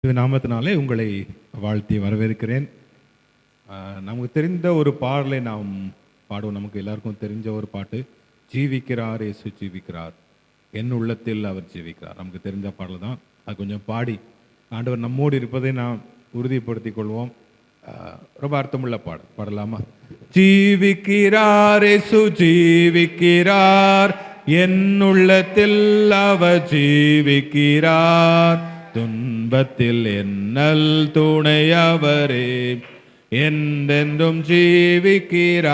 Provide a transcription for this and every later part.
இந்த நாமத்தினாலே உங்களை வாழ்த்தி வரவேற்கிறேன். நமக்கு தெரிந்த ஒரு பாடலை நாம் பாடுவோம். நமக்கு எல்லாருக்கும் தெரிஞ்ச ஒரு பாட்டு, ஜீவிக்கிறார் இயேசு ஜீவிக்கிறார், என் உள்ளத்தில் அவர் ஜீவிக்கிறார். நமக்கு தெரிஞ்ச பாடல் தான். அது கொஞ்சம் பாடி ஆண்டவர் நம்மோடு இருப்பதை நாம் உறுதிப்படுத்திக் கொள்வோம். ரொம்ப அர்த்தமுள்ள பாடலாமா? ஜீவிக்கிறார் இயேசு ஜீவிக்கிறார், என் உள்ளத்தில் அவர் ஜீவிக்கிறார், துன்பத்தில் என்னல் துணையவரே, என்றென்றும் ஜீவிக்கிறார்.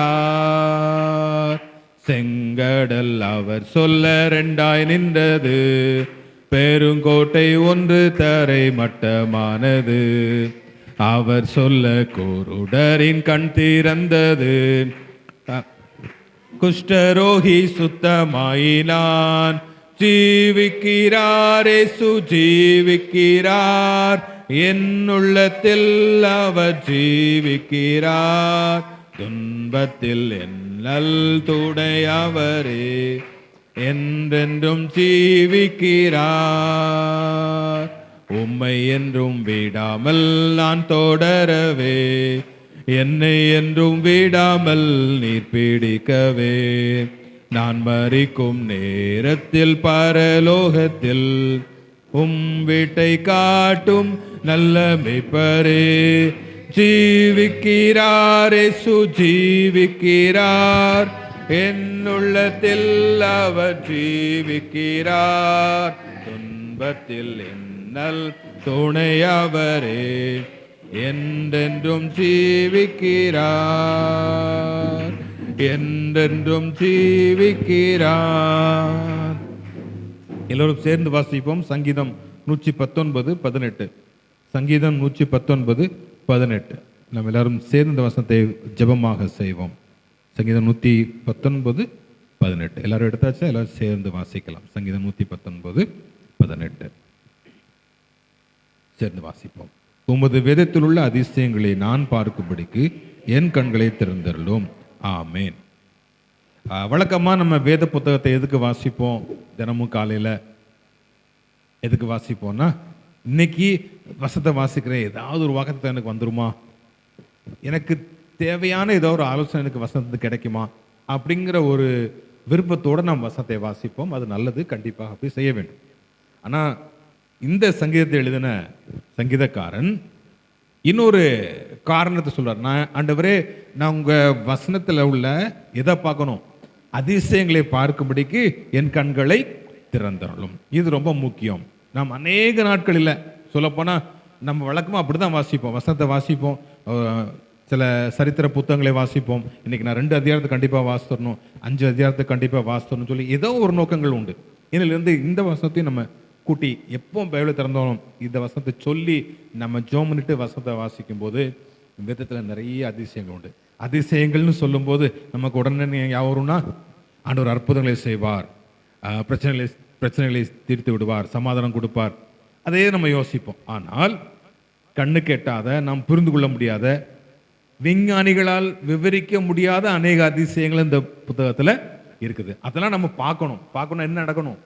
செங்கடல் அவர் சொல்ல ரெண்டாய் நின்றது, பெருங்கோட்டை ஒன்று தரை மட்டமானது, அவர் சொல்ல குருடரின் கண் திறந்தது, குஷ்டரோகி சுத்தமாயினான். ஜீவிக்கிறார் இயேசு ஜீவிக்கிறார், என் உள்ளத்தில் அவர் ஜீவிக்கிறார், துன்பத்தில் என்னல் துணையவரே, என்றென்றும் ஜீவிக்கிறார். உம்மை என்றும் விடாமல் நான் தொடரவே, என்னை என்றும் விடாமல் நீர் பிடிக்கவே, நான் மரிக்கும் நேரத்தில் பரலோகத்தில் உம் வீட்டை காட்டும் நல்ல மேய்ப்பரே. ஜீவிக்கிறார் இயேசு ஜீவிக்கிறார், என் உள்ளத்தில் அவர் ஜீவிக்கிறார், துன்பத்தில் என்னல் துணையவரே, என்றென்றும் ஜீவிக்கிறார், என்றென்றும் ஜீவிக்கிறார். எல்லோரும் சேர்ந்து வாசிப்போம். சங்கீதம் 119:18. சங்கீதம் 119:18. நாம் எல்லாரும் சேர்ந்து இந்த வசனத்தை ஜெபமாக செய்வோம். சங்கீதம் 119:18. எல்லாரும் எடுத்தாச்சா? எல்லாரும் சேர்ந்து வாசிக்கலாம். சங்கீதம் 119:18 சேர்ந்து வாசிப்போம். உமது வேதத்தில் உள்ள அதிசயங்களை நான் பார்க்கும்படிக்கு என் கண்களை திறந்தருளும். ஆமேன். வழக்கமாக நம்ம வேத புத்தகத்தை எதுக்கு வாசிப்போம்? தினமும் காலையில் எதுக்கு வாசிப்போம்னா, இன்னைக்கு வசனத்தை வாசிக்கிறேன், ஏதாவது ஒரு வாக்கத்தை எனக்கு வந்துருமா, எனக்கு தேவையான ஏதோ ஒரு ஆலோசனை எனக்கு வசனத்துக்கு கிடைக்குமா அப்படிங்கிற ஒரு விருப்பத்தோடு நாம் வசனத்தை வாசிப்போம். அது நல்லது, கண்டிப்பாக அப்படி செய்ய வேண்டும். ஆனால் இந்த சங்கீதத்தை எழுதின சங்கீதக்காரன் இன்னொரு காரணத்தை சொல்றார். ஆண்டவரே, நான் உங்க வசனத்தில் உள்ள எதை பார்க்கணும்? அதிசயங்களை பார்க்கும்படிக்கு என் கண்களை திறந்தருளும். இது ரொம்ப முக்கியம். நாம் அநேக நாட்களில் சொல்லப்போனால் நம்ம வழக்கமாக அப்படி தான் வாசிப்போம். வசனத்தை வாசிப்போம், சில சரித்திர புத்தகங்களை வாசிப்போம். இன்னைக்கு நான் 2 அதிகாரத்தை கண்டிப்பாக வாசித்தரணும், 5 அதிகாரத்தை கண்டிப்பாக வாசித்தரணும் சொல்லி ஏதோ ஒரு நோக்கங்கள் உண்டு. இதிலிருந்து இந்த வசனத்தையும் நம்ம கூட்டி எப்போ பைபிளை திறந்தோம் இந்த வசனத்தை சொல்லி நம்ம ஜெபம் பண்ணிட்டு வசனத்தை வாசிக்கும் போது விதத்தில் நிறைய அதிசயங்கள் உண்டு. அதிசயங்கள்னு சொல்லும்போது நமக்கு உடனே யாவரும்னா ஆண்டவர் அற்புதங்களை செய்வார், பிரச்சனைகளை தீர்த்து விடுவார், சமாதானம் கொடுப்பார், அதே நம்ம யோசிப்போம். ஆனால் கண்ணுக்கு எட்டாத, நாம் புரிந்து கொள்ள முடியாத, விஞ்ஞானிகளால் விவரிக்க முடியாத அநேக அதிசயங்கள் இந்த புத்தகத்தில் இருக்குது. அதெல்லாம் நம்ம பார்க்கணும். என்ன நடக்கணும்?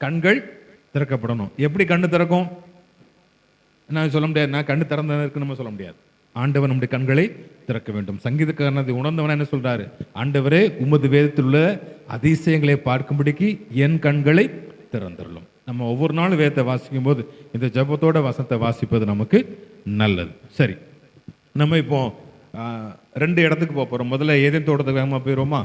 கண்கள் திறக்கப்படணும். எப்படி கண்ணு திறக்கும்? நான் சொல்ல முடியாது, நான் கண்ணு திறந்த இருக்குன்னு நம்ம சொல்ல முடியாது. ஆண்டவர் நம்முடைய கண்களை திறக்க வேண்டும். சங்கீதக்காரன் உணர்ந்தவன என்ன சொல்றாரு? ஆண்டவரே, உமது வேதத்தில் உள்ள அதிசயங்களை பார்க்கும்படிக்கு என் கண்களை திறந்துள்ளோம். நம்ம ஒவ்வொரு நாளும் வேதத்தை வாசிக்கும் போது இந்த ஜெபத்தோட வசனத்தை வாசிப்பது நமக்கு நல்லது. சரி, நம்ம இப்போ 2 இடத்துக்கு போகிறோம். முதல்ல ஏதேன் தோட்டத்துக்கு வேகமாக போயிடுவோமா?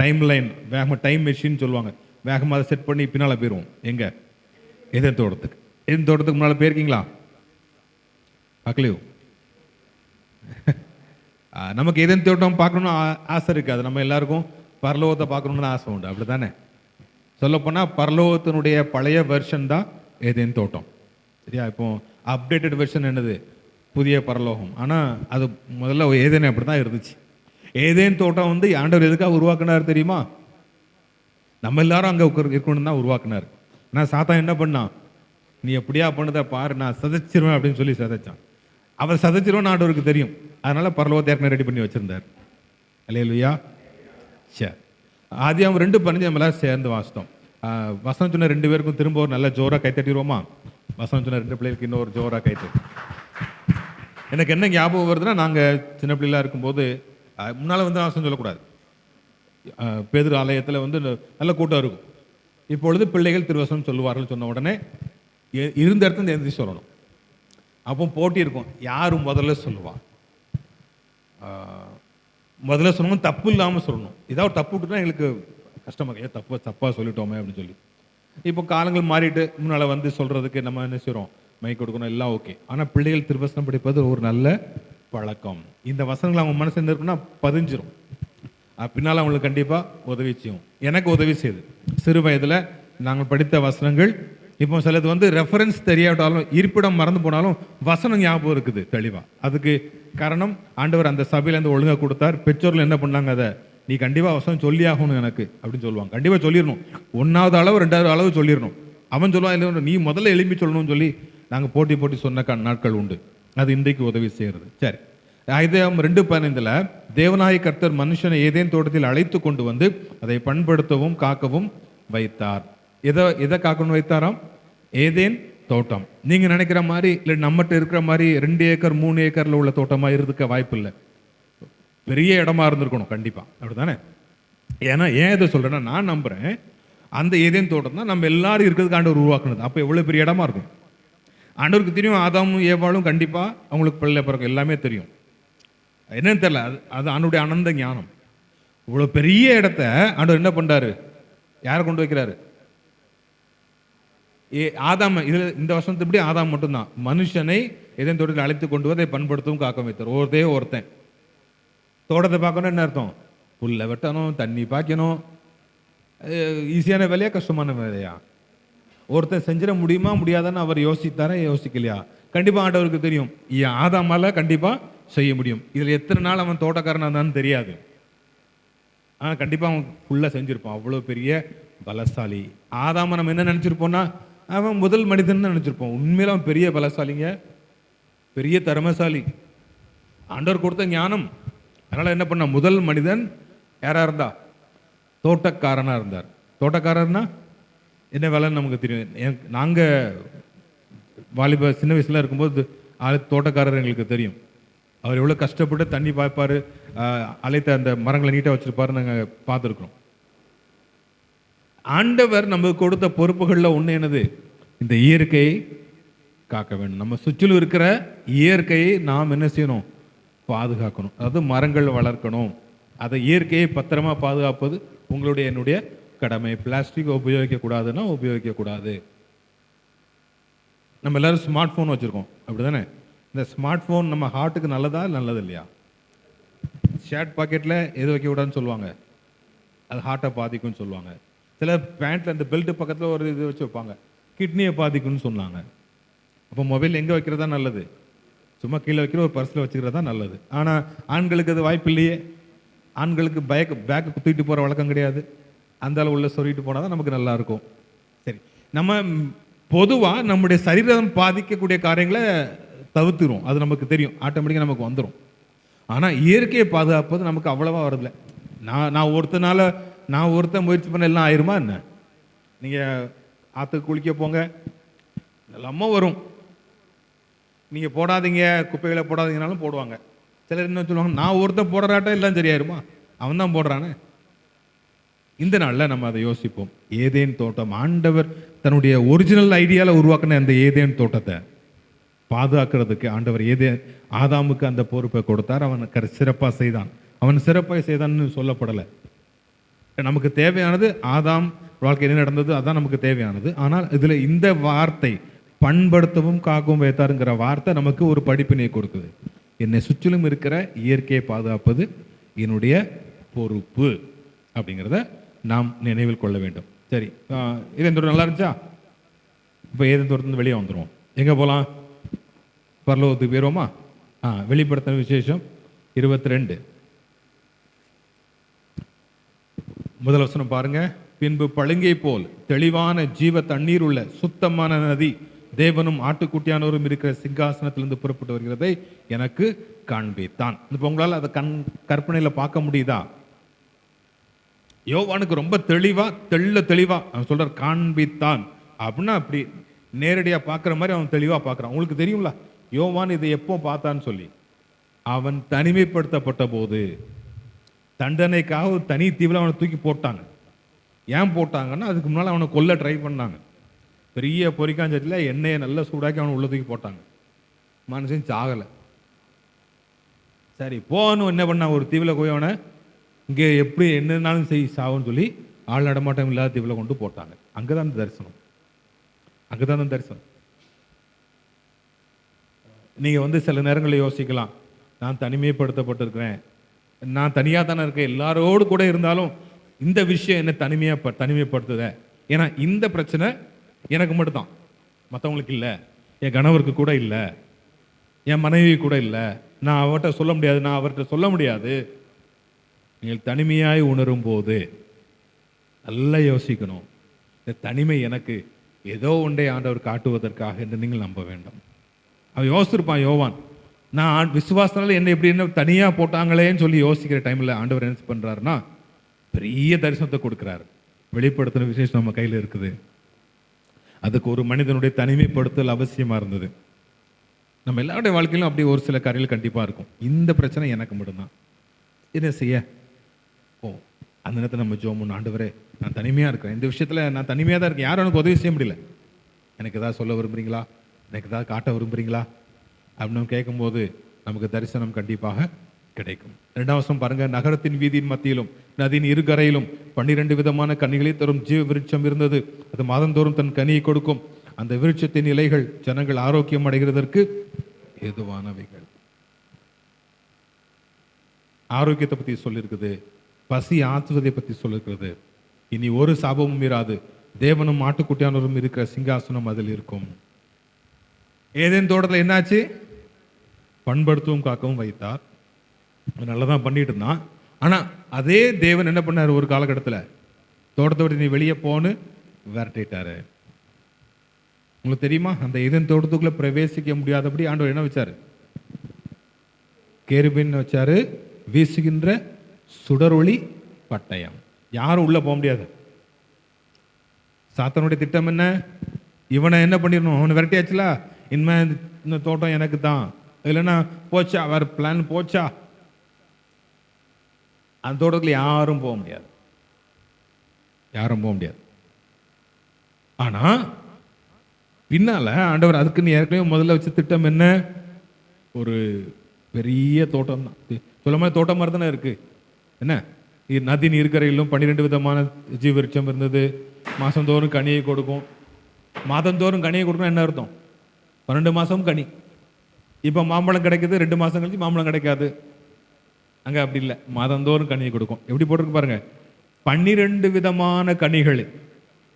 டைம் லைன் வேகமாக, டைம் மெஷின் சொல்லுவாங்க, வேகமாக அதை செட் பண்ணி பின்னால் போயிடுவோம். எங்கே? ஏதேன் தோட்டத்துக்கு. ஏதேன் தோட்டத்துக்கு முன்னால் போயிருக்கீங்களா? பார்க்கலையோ? நமக்கு ஏதேன் தோட்டம் பார்க்கணும்னு ஆசை இருக்குது. அது நம்ம எல்லாருக்கும் பரலோகத்தை பார்க்கணுன்னு ஆசை உண்டு, அப்படி தானே? சொல்லப்போனால் பரலோகத்தினுடைய பழைய வெர்ஷன் தான் ஏதேன் தோட்டம். சரியா? இப்போ அப்டேட்டட் வெர்ஷன் என்னது? புதிய பரலோகம். ஆனால் அது முதல்ல ஏதேன் அப்படி தான் இருந்துச்சு. ஏதேன் தோட்டம் ஆண்டவர் எதுக்காக உருவாக்குனார் தெரியுமா? நம்ம எல்லாரும் அங்கே இருக்கணும்னு தான் உருவாக்குனார். ஆனால் சாத்தான் என்ன பண்ணான்? நீ எப்படியா பண்ணுத பாரு, நான் சதைச்சிருவேன் அப்படின்னு சொல்லி சதைச்சான். அவர் சதைச்சிருவேன் ஆண்டவருக்கு தெரியும். அதனால பரலோகத்தை ஏற்கனவே ரெடி பண்ணி வச்சிருந்தார். அல்லேலூயா. சரி, ஆதியாகமம் 2:15 நம்மளாம் சேர்ந்து வாசித்தோம். வசனம் சொன்ன 2 பேருக்கும் திரும்ப ஒரு நல்ல ஜோராக கைத்தட்டிடுவோமா? வசனம் சொன்ன 2 பிள்ளைகளுக்கு இன்னொரு ஜோரா கைத்து. எனக்கு என்ன ஞாபகம் வருதுன்னா, நாங்கள் சின்ன பிள்ளைலாம் இருக்கும்போது முன்னால் வந்து வசனம் சொல்லக்கூடாது. பேதுரு ஆலயத்தில் வந்து நல்ல கூட்டம் இருக்கும். இப்பொழுது பிள்ளைகள் திருவசனம் சொல்லுவார்கள் சொன்ன உடனே இருந்த இடத்துல எழுதி சொல்லணும். அப்போ போட்டி இருக்கும், யார் முதல்ல சொல்லுவா. முதல்ல சொல்லணும், தப்பு இல்லாமல் சொல்லணும். ஏதாவது தப்பு விட்டுனா எங்களுக்கு கஷ்டமாக, தப்பாக சொல்லிட்டோமே அப்படின்னு சொல்லி. இப்போ காலங்கள் மாறிட்டு முன்னால் வந்து சொல்கிறதுக்கு நம்ம என்ன செய்கிறோம், மைக் கொடுக்கணும், எல்லாம் ஓகே. ஆனால் பிள்ளைகள் திருவசனம் படிப்பது ஒரு நல்ல பழக்கம். இந்த வசனங்கள் அவங்க மனசு என்ன இருக்குன்னா பதிஞ்சிரும். பின்னால் அவங்களுக்கு கண்டிப்பாக உதவி செய்யும். எனக்கு உதவி செய்யுது. சிறு வயதில் நாங்கள் படித்த வசனங்கள் இப்போ சிலது வந்து ரெஃபரன்ஸ் தெரியாட்டாலும், இருப்பிடம் மறந்து போனாலும் வசனம் ஞாபகம் இருக்குது தெளிவாக. அதுக்கு காரணம் ஆண்டவர் அந்த சபையிலேருந்து ஒழுங்காக கொடுத்தார். பெற்றோர்கள் என்ன பண்ணாங்க, அதை நீ கண்டிப்பாக வசனம் சொல்லி ஆகணும் எனக்கு அப்படின்னு சொல்லுவாங்க. கண்டிப்பாக சொல்லிடணும். 1வது அளவு 2வது அளவு சொல்லிடணும். அவன் சொல்லுவான், இல்லை நீ முதல்ல எழுப்பி சொல்லணும்னு சொல்லி நாங்கள் போட்டி சொன்ன நாட்கள் உண்டு. அது இன்றைக்கு உதவி செய்கிறது. சரி, ஆதியாகமம் 2:15 தேவனாய கர்த்தர் மனுஷனை ஏதேன் தோட்டத்தில் அழைத்து கொண்டு வந்து அதை பண்படுத்தவும் காக்கவும் வைத்தார். எதை காக்கணும் வைத்தாராம்? ஏதேன் தோட்டம். நீங்க நினைக்கிற மாதிரி இல்லை, நம்மகிட்ட இருக்கிற மாதிரி 2 ஏக்கர் 3 ஏக்கர்ல உள்ள தோட்டமா இருக்க வாய்ப்பு இல்லை. பெரிய இடமா இருந்திருக்கணும் கண்டிப்பா, அப்படித்தானே? ஏன்னா ஏன் இதை சொல்றேன்னா, நான் நம்புறேன் அந்த ஏதேன் தோட்டம் தான் நம்ம எல்லாரும் இருக்கிறதுக்கு ஆண்டவர் உருவாக்குனது. அப்போ எவ்வளவு பெரிய இடமா இருக்கும். ஆண்டவருக்கு தெரியும், ஆதாமும் ஏவாளும் கண்டிப்பா அவங்களுக்கு பிள்ளை பிறக்கும், எல்லாமே தெரியும். என்னன்னு தெரியல, அது ஆண்டுடைய அனந்த ஞானம். இவ்வளவு பெரிய இடத்த ஆண்டவர் என்ன பண்றாரு, யாரை கொண்டு வைக்கிறாரு? ஆதாம். இதுல இந்த வருஷத்துக்கு இப்படி ஆதாம் மட்டும்தான் மனுஷனை ஏதேன் தோட்டத்தில் அழைத்து கொண்டு வந்து பண்படுத்தவும் காக்க வைத்தார். ஒருத்தன் தோட்டத்தை பார்க்கணும். என்ன அர்த்தம்? புல்லை வெட்டணும், தண்ணி பாய்க்கணும். ஈஸியான வேலையா கஷ்டமான வேலையா? ஒருத்தன் செஞ்சிட முடியுமா முடியாதான்னு அவர் யோசித்தாரா யோசிக்கலையா? கண்டிப்பா ஆண்டவருக்கு தெரியும், ஆதாமால கண்டிப்பா செய்ய முடியும். இதுல எத்தனை நாள் அவன் தோட்டக்காரனா இருந்தான்னு தெரியாது. கண்டிப்பா அவன் ஃபுல்லா செஞ்சிருப்பான். அவ்வளவு பெரிய பலசாலி. ஆதாம நம்ம என்ன நினைச்சிருப்போம்னா, அவன் முதல் மனிதன் நினைச்சிருப்போம். உண்மையில அவன் பெரிய பலசாலிங்க, பெரிய திறமசாலி. ஆண்டவர் கொடுத்த ஞானம். அதனால என்ன பண்ண, முதல் மனிதன் யாரா இருந்தா? தோட்டக்காரனா இருந்தார். தோட்டக்காரர்னா என்ன வேலைன்னு நமக்கு தெரியும். நாங்க வாலிப சின்ன வயசுல இருக்கும்போது தோட்டக்காரர் எங்களுக்கு தெரியும். அவர் எவ்வளோ கஷ்டப்பட்டு தண்ணி பாய்ப்பார், அழைத்த அந்த மரங்களை நீட்டாக வச்சிருப்பாரு, நாங்கள் பார்த்துருக்குறோம். ஆண்டவர் நமக்கு கொடுத்த பொறுப்புகளில் ஒன்று என்னது? இந்த இயற்கையை காக்க வேண்டும். நம்ம சுற்றிலும் இருக்கிற இயற்கையை நாம் என்ன செய்யணும்? பாதுகாக்கணும். அதாவது மரங்கள் வளர்க்கணும். அதை இயற்கையை பத்திரமா பாதுகாப்பது உங்களுடைய என்னுடைய கடமை. பிளாஸ்டிக் உபயோகிக்கக்கூடாதுன்னா உபயோகிக்கக்கூடாது. நம்ம எல்லாரும் ஸ்மார்ட் ஃபோன் வச்சுருக்கோம், அப்படி தானே? இந்த ஸ்மார்ட் ஃபோன் நம்ம ஹார்ட்டுக்கு நல்லதா நல்லது இல்லையா? ஷர்ட் பாக்கெட்டில் எது வைக்கக்கூடாதுன்னு சொல்லுவாங்க, அது ஹார்ட்டை பாதிக்கும்னு சொல்லுவாங்க. சில பேண்ட்டில் அந்த பெல்ட்டு பக்கத்தில் ஒரு இது வச்சு வைப்பாங்க, கிட்னியை பாதிக்கும்னு சொன்னாங்க. அப்போ மொபைல் எங்கே வைக்கிறதா நல்லது? சும்மா கீழே வைக்கிற ஒரு பர்ஸில் வச்சுக்கிறதா நல்லது. ஆனால் ஆண்களுக்கு அது வாய்ப்பு இல்லையே. ஆண்களுக்கு பேக்கு தூக்கிட்டு போகிற வழக்கம் கிடையாது. அந்த அளவு உள்ள சொல்லிட்டு போனால் தான் நமக்கு நல்லா இருக்கும். சரி, நம்ம பொதுவாக நம்முடைய சரீரம் பாதிக்கக்கூடிய காரியங்களை தவிர்த்துரும். அது நமக்கு தெரியும், ஆட்டோமேட்டிக்காக நமக்கு வந்துடும். ஆனால் இயற்கையை பாதுகாப்பது நமக்கு அவ்வளவா வரதில்லை. நான் ஒருத்தன் முயற்சி பண்ண எல்லாம் ஆயிருமா என்ன? நீங்கள் ஆற்றுக்கு குளிக்க போங்க, எல்லாமே வரும். நீங்கள் போடாதீங்க, குப்பைகளை போடாதீங்கனாலும் போடுவாங்க. சிலர் என்ன சொல்லுவாங்க, நான் ஒருத்தன் போடுறாட்டம் எல்லாம் சரியாயிருமா? அவன் தான் போடுறானே. இந்த நாளில் நம்ம அதை யோசிப்போம். ஏதேன் தோட்டம், ஆண்டவர் தன்னுடைய ஒரிஜினல் ஐடியாவில் உருவாக்கின அந்த ஏதேன் தோட்டத்தை பாதுகாக்கிறதுக்கு ஆண்டவர் ஆதாமுக்கு அந்த பொறுப்பை கொடுத்தார். அவன் சிறப்பாக செய்தான். அவன் சிறப்பாக செய்தான்னு சொல்லப்படலை. நமக்கு தேவையானது ஆதாம் வாழ்க்கை என்ன நடந்தது, அதான் நமக்கு தேவையானது. ஆனால் இதில் இந்த வார்த்தை பண்படுத்தவும் காக்கவும் வைத்தாருங்கிற வார்த்தை நமக்கு ஒரு படிப்பினை கொடுக்குது. என்னை சுற்றிலும் இருக்கிற இயற்கையை பாதுகாப்பது என்னுடைய பொறுப்பு அப்படிங்கிறத நாம் நினைவில் கொள்ள வேண்டும். சரி, ஏதேன் தோட்டம் நல்லா இருந்துச்சா? இப்போ ஏதேன் தோட்டத்துலேருந்து வெளியே வந்துடுவோம். எங்கே போகலாம்? பரலோகத்துக்கு போயிடுவோமா? வெளிப்படுத்தின விசேஷம் 22 முதல் வசனம் பாருங்க. பின்பு பளிங்கை போல் தெளிவான ஜீவ தண்ணீர் உள்ள சுத்தமான நதி தேவனும் ஆட்டுக்குட்டியானவரும் இருக்கிற சிங்காசனத்திலிருந்து புறப்பட்டு வருகிறதை எனக்கு காண்பித்தான். இப்போ உங்களால் அதை கற்பனையில் பார்க்க முடியுதா? யோவானுக்கு ரொம்ப தெளிவா அவன் சொல்றார் காண்பித்தான் அப்படின்னா, அப்படி நேரடியாக பார்க்குற மாதிரி அவன் தெளிவாக பார்க்குறான். உங்களுக்கு தெரியுங்களா யோவான் இதை எப்போ பார்த்தான்னு சொல்லி? அவன் தனிமைப்படுத்தப்பட்ட போது தண்டனைக்காக ஒரு தனி தீவில் அவனை தூக்கி போட்டாங்க. ஏன் போட்டாங்கன்னா, அதுக்கு முன்னால் அவனை கொல்ல ட்ரை பண்ணாங்க. பெரிய பொறிக்காஞ்சட்டில் எண்ணெயை நல்லா சூடாக்கி அவனை உள்ள தூக்கி போட்டாங்க. மனுஷன் சாகலை. சரி போன்னு என்ன பண்ணா, ஒரு தீவில் போய் அவனை இங்கே எப்படி என்னன்னாலும் சாவுன்னு சொல்லி ஆள் நடமாட்டம் இல்லாத தீவில் கொண்டு போட்டாங்க. அங்கே தான் அந்த தரிசனம், அங்கே தான் அந்த தரிசனம். நீங்கள் சில நேரங்களில் யோசிக்கலாம், நான் தனிமைப்படுத்தப்பட்டிருக்கிறேன், நான் தனியாக தானே இருக்கேன், எல்லாரோடு கூட இருந்தாலும் இந்த விஷயம் என்ன தனிமைப்படுத்துத? ஏன்னா இந்த பிரச்சனை எனக்கு மட்டும்தான், மற்றவங்களுக்கு இல்லை, என் கணவருக்கு கூட இல்லை, என் மனைவி கூட இல்லை, நான் அவர்கிட்ட சொல்ல முடியாது, நான் அவர்கிட்ட சொல்ல முடியாது. நீங்கள் தனிமையாய் உணரும் போது நல்லா யோசிக்கணும், இந்த தனிமை எனக்கு ஏதோ ஒன்றை ஆண்டவர் காட்டுவதற்காக என்று நீங்கள் நம்ப வேண்டும். அவன் யோசிச்சிருப்பான் யோவான், நான் விசுவாசனால என்ன இப்படி என்ன தனியாக போட்டாங்களேன்னு சொல்லி யோசிக்கிற டைமில் ஆண்டவர் என்ன பண்ணுறாருன்னா, பெரிய தரிசனத்தை கொடுக்குறாரு. வெளிப்படுத்தின விசேஷம் நம்ம கையில் இருக்குது. அதுக்கு ஒரு மனிதனுடைய தனிமைப்படுத்தல் அவசியமாக இருந்தது. நம்ம எல்லாருடைய வாழ்க்கையிலும் அப்படி ஒரு சில காரியங்கள் கண்டிப்பாக இருக்கும். இந்த பிரச்சனை எனக்கு மட்டும்தான், என்ன செய்ய? அந்த நேரத்தில் நம்ம ஜோமுன், ஆண்டவரே நான் தனிமையாக இருக்கிறேன், இந்த விஷயத்தில் நான் தனிமையாக தான் இருக்கேன், யாரும் எனக்கு உதவி செய்ய முடியல, எனக்கு ஏதாவது சொல்ல விரும்புகிறீங்களா, எனக்கு ஏதாவது காட்ட விரும்புகிறீங்களா அப்படின்னு கேட்கும்போது நமக்கு தரிசனம் கண்டிப்பாக கிடைக்கும். 2ஆம் வசனம் பாருங்க, நகரத்தின் வீதியின் மத்தியிலும் நதியின் இருகரையிலும் 12 விதமான கனிகளை தரும் ஜீவ விருட்சம் இருந்தது. அது மாதந்தோறும் தன் கனியை கொடுக்கும். அந்த விருட்சத்தின் இலைகள் ஜனங்கள் ஆரோக்கியம் அடைகிறதற்கு ஏதுவானவைகள். ஆரோக்கியத்தை பற்றி சொல்லியிருக்குது, பசி ஆற்றுவதை பற்றி சொல்லிருக்கிறது. இனி ஒரு சாபமும் இராது, தேவனும் ஆட்டுக்குட்டியானவரும் இருக்கிற சிங்காசனம் அதில் இருக்கும். ஏதேன் தோட்டத்தில் என்னாச்சு? பண்படுத்தவும் காக்கவும் வைத்தார். நல்லதான் பண்ணிட்டு இருந்தான். ஆனால் அதே தேவன் என்ன பண்ணார், ஒரு காலகட்டத்தில் தோட்டத்தை விட்டு நீ வெளியே போன்னு விரட்டிட்டாரு. உங்களுக்கு தெரியுமா, அந்த ஏதேன் தோட்டத்துக்குள்ள பிரவேசிக்க முடியாதபடி ஆண்டவர் என்ன வச்சாரு? கேருபீன் வச்சாரு, வீசுகின்ற சுடரொளி பட்டயம். யாரும் உள்ள போக முடியாது. சாத்தானுடைய திட்டம் என்ன? இவனை என்ன பண்ணிடணும், அவனை விரட்டியாச்சுல, இனிமே இந்த தோட்டம் எனக்கு தான், இல்லைன்னா போச்சா, வேற பிளான் போச்சா, அந்த தோட்டத்தில் யாரும் போக முடியாது, யாரும் போக முடியாது. ஆனா பின்னால ஆண்டவர் அதுக்குன்னு ஏற்கனவே முதல்ல வச்ச திட்டம் என்ன? ஒரு பெரிய தோட்டம் தான். சொல்ல மாதிரி தோட்டம் மாதிரி தானே இருக்கு. என்ன, நதியின் இருக்கரையிலும் 12 விதமான ஜீவவிருட்சம் இருந்தது. மாதந்தோறும் கனியை கொடுக்கும். மாதந்தோறும் கனியை கொடுக்கும் என்ன அர்த்தம்? 12 மாதம் கனி. இப்போ மாம்பழம் கிடைக்குது, 2 மாதம் கழிச்சு மாம்பழம் கிடைக்காது. அங்கே அப்படி இல்லை, மாதந்தோறும் கனியை கொடுக்கும். எப்படி போட்டிருக்கு பாருங்க, 12 விதமான கனிகள்,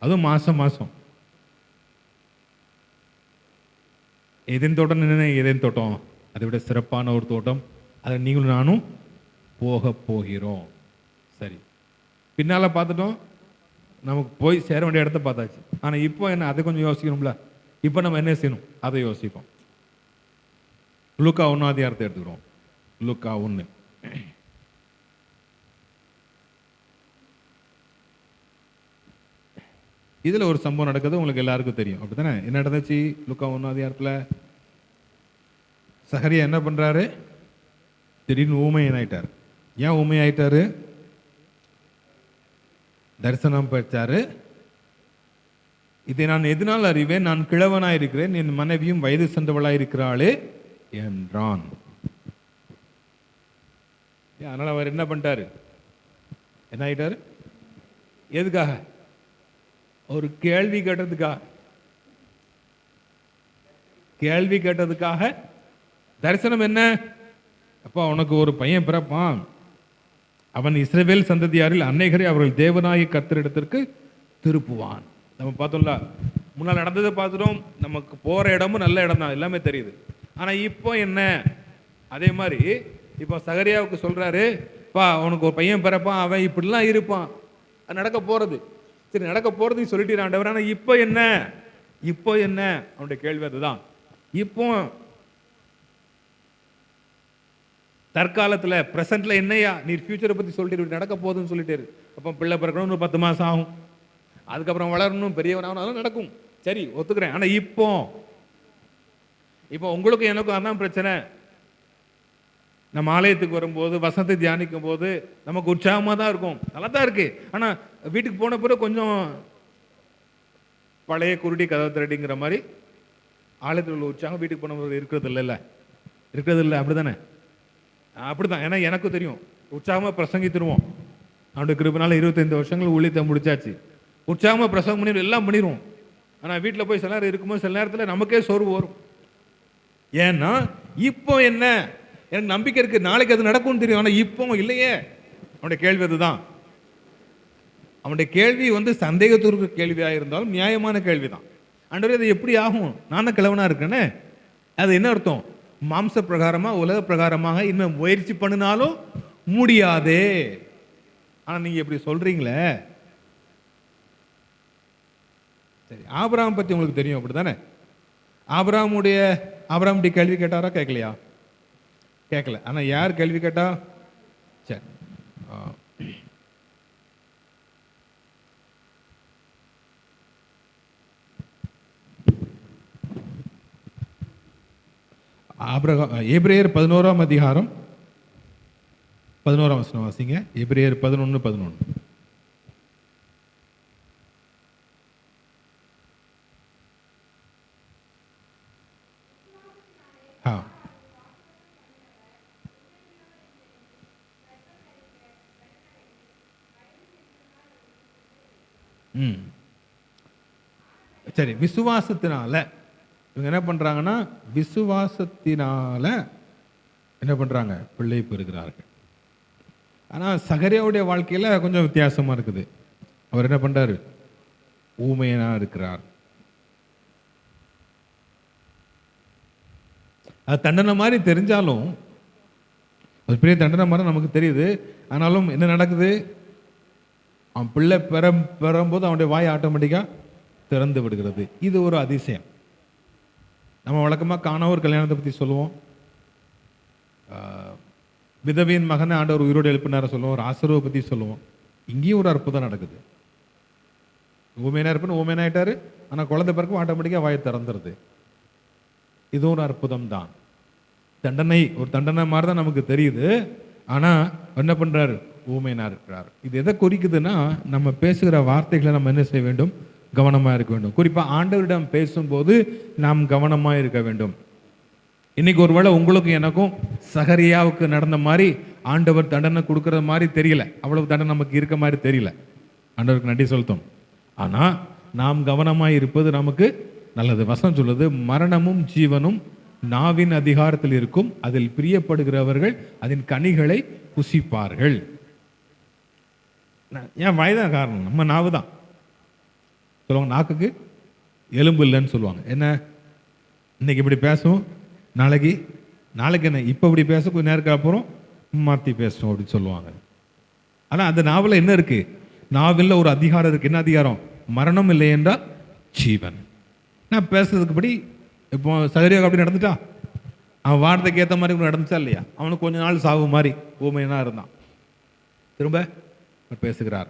அதுவும் மாதம் மாதம். ஏதேன் தோட்டம் என்ன? ஏதேன் தோட்டம் அதை விட சிறப்பான ஒரு தோட்டம். அதை நீங்களும் நானும் போக போகிறோம். சரி, பின்னால் பார்த்துட்டோம், நமக்கு போய் சேர வேண்டிய இடத்த பார்த்தாச்சு. ஆனால் இப்போ என்ன, அதை கொஞ்சம் யோசிக்கணும்ல. இப்போ நம்ம என்ன செய்யணும், அதை யோசிப்போம். லூக்கா 1 அதிகாரத்தை எடுத்துக்கிறோம். லூக்கா 1. இதில் ஒரு சம்பவம் நடக்குது, உங்களுக்கு எல்லாருக்கும் தெரியும், அப்படித்தானே? என்ன நடந்துச்சு லூக்கா 1 அதிகாரத்தில்? சகரியா என்ன பண்ணுறாரு? திடீர்னு ஊமையனாயிட்டார். ஏன் ஊமையாயிட்டாரு? தரிசனம் பெற்றாரு. இதை நான் எதனால் அறிவேன், நான் கிழவனாயிருக்கிறேன், என் மனைவியும் வயது சென்றவளாயிருக்கிறாளே என்றான். அதனால அவர் என்ன பண்ணிட்டாரு? என்ன ஆயிட்டாரு? எதுக்காக? ஒரு கேள்வி கேட்டதுக்காக. கேள்வி கேட்டதுக்காக தரிசனம் என்ன? அப்பா உனக்கு ஒரு பையன் பிறப்பான், அவன் இஸ்ரவேல் சந்ததியாரில் அநேகரை அவர்கள் தேவனாகிய கர்த்தரிடத்திற்கு திருப்புவான். நம்ம பார்த்தோம்ல, முன்னால் நடந்ததை பார்த்துட்டோம். நமக்கு போற இடமும் நல்ல இடம் தான், எல்லாமே தெரியுது. ஆனா இப்போ என்ன? அதே மாதிரி இப்போ சகரியாவுக்கு சொல்றாரு, பா உனக்கு ஒரு பையன் பிறப்பான், அவன் இப்படிலாம் இருப்பான், அது நடக்க போறது. சரி, நடக்க போறது சொல்லிட்டு ஆண்டவர். ஆனா இப்போ என்ன? இப்போ என்ன? அவனுடைய கேள்வி அதுதான். இப்போ தற்காலத்தில் பிரசன்ட்ல என்னையா நீர் ஃபியூச்சரை பத்தி சொல்லிட்டு நடக்க போகுதுன்னு சொல்லிட்டு, அப்போ பிள்ளை பிறக்கணும், 10 மாசம் ஆகும், அதுக்கப்புறம் வளரணும், பெரியவனாகணும், அதெல்லாம் நடக்கும். சரி, ஒத்துக்கிறேன். ஆனா இப்போ உங்களுக்கு எனக்கும் அதான் பிரச்சனை. நம்ம ஆலயத்துக்கு வரும்போது, வசனத்தை தியானிக்கும் போது நமக்கு உற்சாகமா தான் இருக்கும், நல்லா தான் இருக்கு. ஆனா வீட்டுக்கு போன பிறகு கொஞ்சம் பழைய குருடி கதவை திரடிங்கிற மாதிரி ஆலயத்தில் உள்ள உற்சாகம் வீட்டுக்கு போன பிறகு இருக்கிறது இல்லை, அப்படிதானே? அப்படிதான். ஏன்னா எனக்கும் தெரியும், உற்சாகமா பிரசங்கித்துருவோம். அவனுடைய கிருபைனால 25 வருஷங்கள் ஊழியத்தை முடிச்சாச்சு. உற்சாகமா பிரசங்கம் பண்ணிடுவோம், எல்லாம் பண்ணிடுவோம். ஆனா வீட்டில் போய் சில நேரம் இருக்கும்போது சில நேரத்தில் நமக்கே சோர்வு வரும். ஏன்னா இப்போ என்ன, எனக்கு நம்பிக்கை இருக்கு, நாளைக்கு அது நடக்கும்னு தெரியும். ஆனா இப்போ இல்லையே. அவனுடைய கேள்வி அதுதான். அவனுடைய கேள்வி சந்தேகத்திற்கு கேள்வியாக இருந்தாலும் நியாயமான கேள்விதான். ஆண்டவரே அது எப்படி ஆகும், நான் தான் கிழவனா இருக்கேன்னு. அது என்ன அர்த்தம்? மாம்ச பிரகாரமா உலக பிரகாரமாக இன்னும் முயற்சி பண்ணினாலும் முடியாதே. ஆனா நீங்க எப்படி சொல்றீங்களே. சரி, ஆபிரகாம் பத்தி உங்களுக்கு தெரியும், அப்படித்தானே? ஆபிரகாம் கேள்வி கேட்டாரா, கேட்கலையா? கேட்கல. ஆனா யார் கேள்வி கேட்டா? சரி, எபிரேயர் 11ஆம் அதிகாரம் 11ஆம் வசனம் வாசிங்க. எபிரேயர் 11:11. சரி, விசுவாசத்தினால இவங்க என்ன பண்றாங்கன்னா, விசுவாசத்தினால என்ன பண்றாங்க, பிள்ளை பெறுகிறார்கள். ஆனா சகரியாவுடைய வாழ்க்கையில கொஞ்சம் வித்தியாசமா இருக்குது. அவர் என்ன பண்றாரு, ஊமையனா இருக்கிறார். அது தண்டனை மாதிரி தெரிஞ்சாலும், அது பெரிய தண்டனை மாதிரி நமக்கு தெரியுது. ஆனாலும் என்ன நடக்குது, அவன் பிள்ளை பெறும்போது அவனுடைய வாய் ஆட்டோமேட்டிக்கா திறந்து விடுகிறது. இது ஒரு அதிசயம். நம்ம வழக்கமாக காணவர் கல்யாணத்தை பற்றி சொல்லுவோம், விதவியின் மகனை ஆண்டவர் உயிரோடு எழுப்பினார சொல்லுவோம், ராசருவை பற்றி சொல்லுவோம். இங்கேயும் ஒரு அற்புதம் நடக்குது. ஊமையனா இருப்பேன்னு ஊமையனாயிட்டாரு, ஆனால் குழந்தை பிறக்கும் ஆட்டோமேட்டிக்காக வாயை திறந்துருது. இதுவும் ஒரு அற்புதம் தான். ஒரு தண்டனை மாதிரி தான் நமக்கு தெரியுது. ஆனால் என்ன பண்ணுறாரு, ஊமையனா இருக்கிறார். இது எதை குறிக்குதுன்னா, நம்ம பேசுகிற வார்த்தைகளை நம்ம என்ன செய்ய வேண்டும், கவனமாக இருக்க வேண்டும். குறிப்பாக ஆண்டவரிடம் பேசும்போது நாம் கவனமாக இருக்க வேண்டும். இன்னைக்கு ஒருவேளை உங்களுக்கு எனக்கும் சகரியாவுக்கு நடந்த மாதிரி ஆண்டவர் தண்டனை கொடுக்கற மாதிரி தெரியல, அவ்வளவு தண்டனை நமக்கு இருக்க மாதிரி தெரியல, ஆண்டவருக்கு நன்றி செலுத்தும். ஆனால் நாம் கவனமாக இருப்பது நமக்கு நல்லது. வசனம் சொல்லுது, மரணமும் ஜீவனும் நாவின் அதிகாரத்தில் இருக்கும், அதில் பிரியப்படுகிறவர்கள் அதன் கனிகளை புசிப்பார்கள். ஏன் வாய்தான் காரணம், நம்ம நாவு தான். சொல்லுவாங்க நாக்குக்கு எலும்பு இல்லைன்னு சொல்லுவாங்க. என்ன, இன்னைக்கு இப்படி பேசும், நாளைக்கு என்ன இப்போ இப்படி பேச, கொஞ்சம் நேரத்துக்கு அப்புறம் மாற்றி பேசும் அப்படின்னு சொல்லுவாங்க. ஆனால் அந்த நாவலில் என்ன இருக்கு, நாவலில் ஒரு அதிகாரம் இருக்கு. என்ன அதிகாரம்? மரணம் இல்லை என்றால் ஜீவன். நான் பேசுறதுக்கு படி இப்போ சகரியாக அப்படி நடந்துட்டா, அவன் வார்த்தைக்கு ஏற்ற மாதிரி நடந்துச்சா இல்லையா? அவனுக்கு கொஞ்ச நாள் சாவு மாதிரி ஊமையனா இருந்தான், திரும்ப பேசுகிறார்.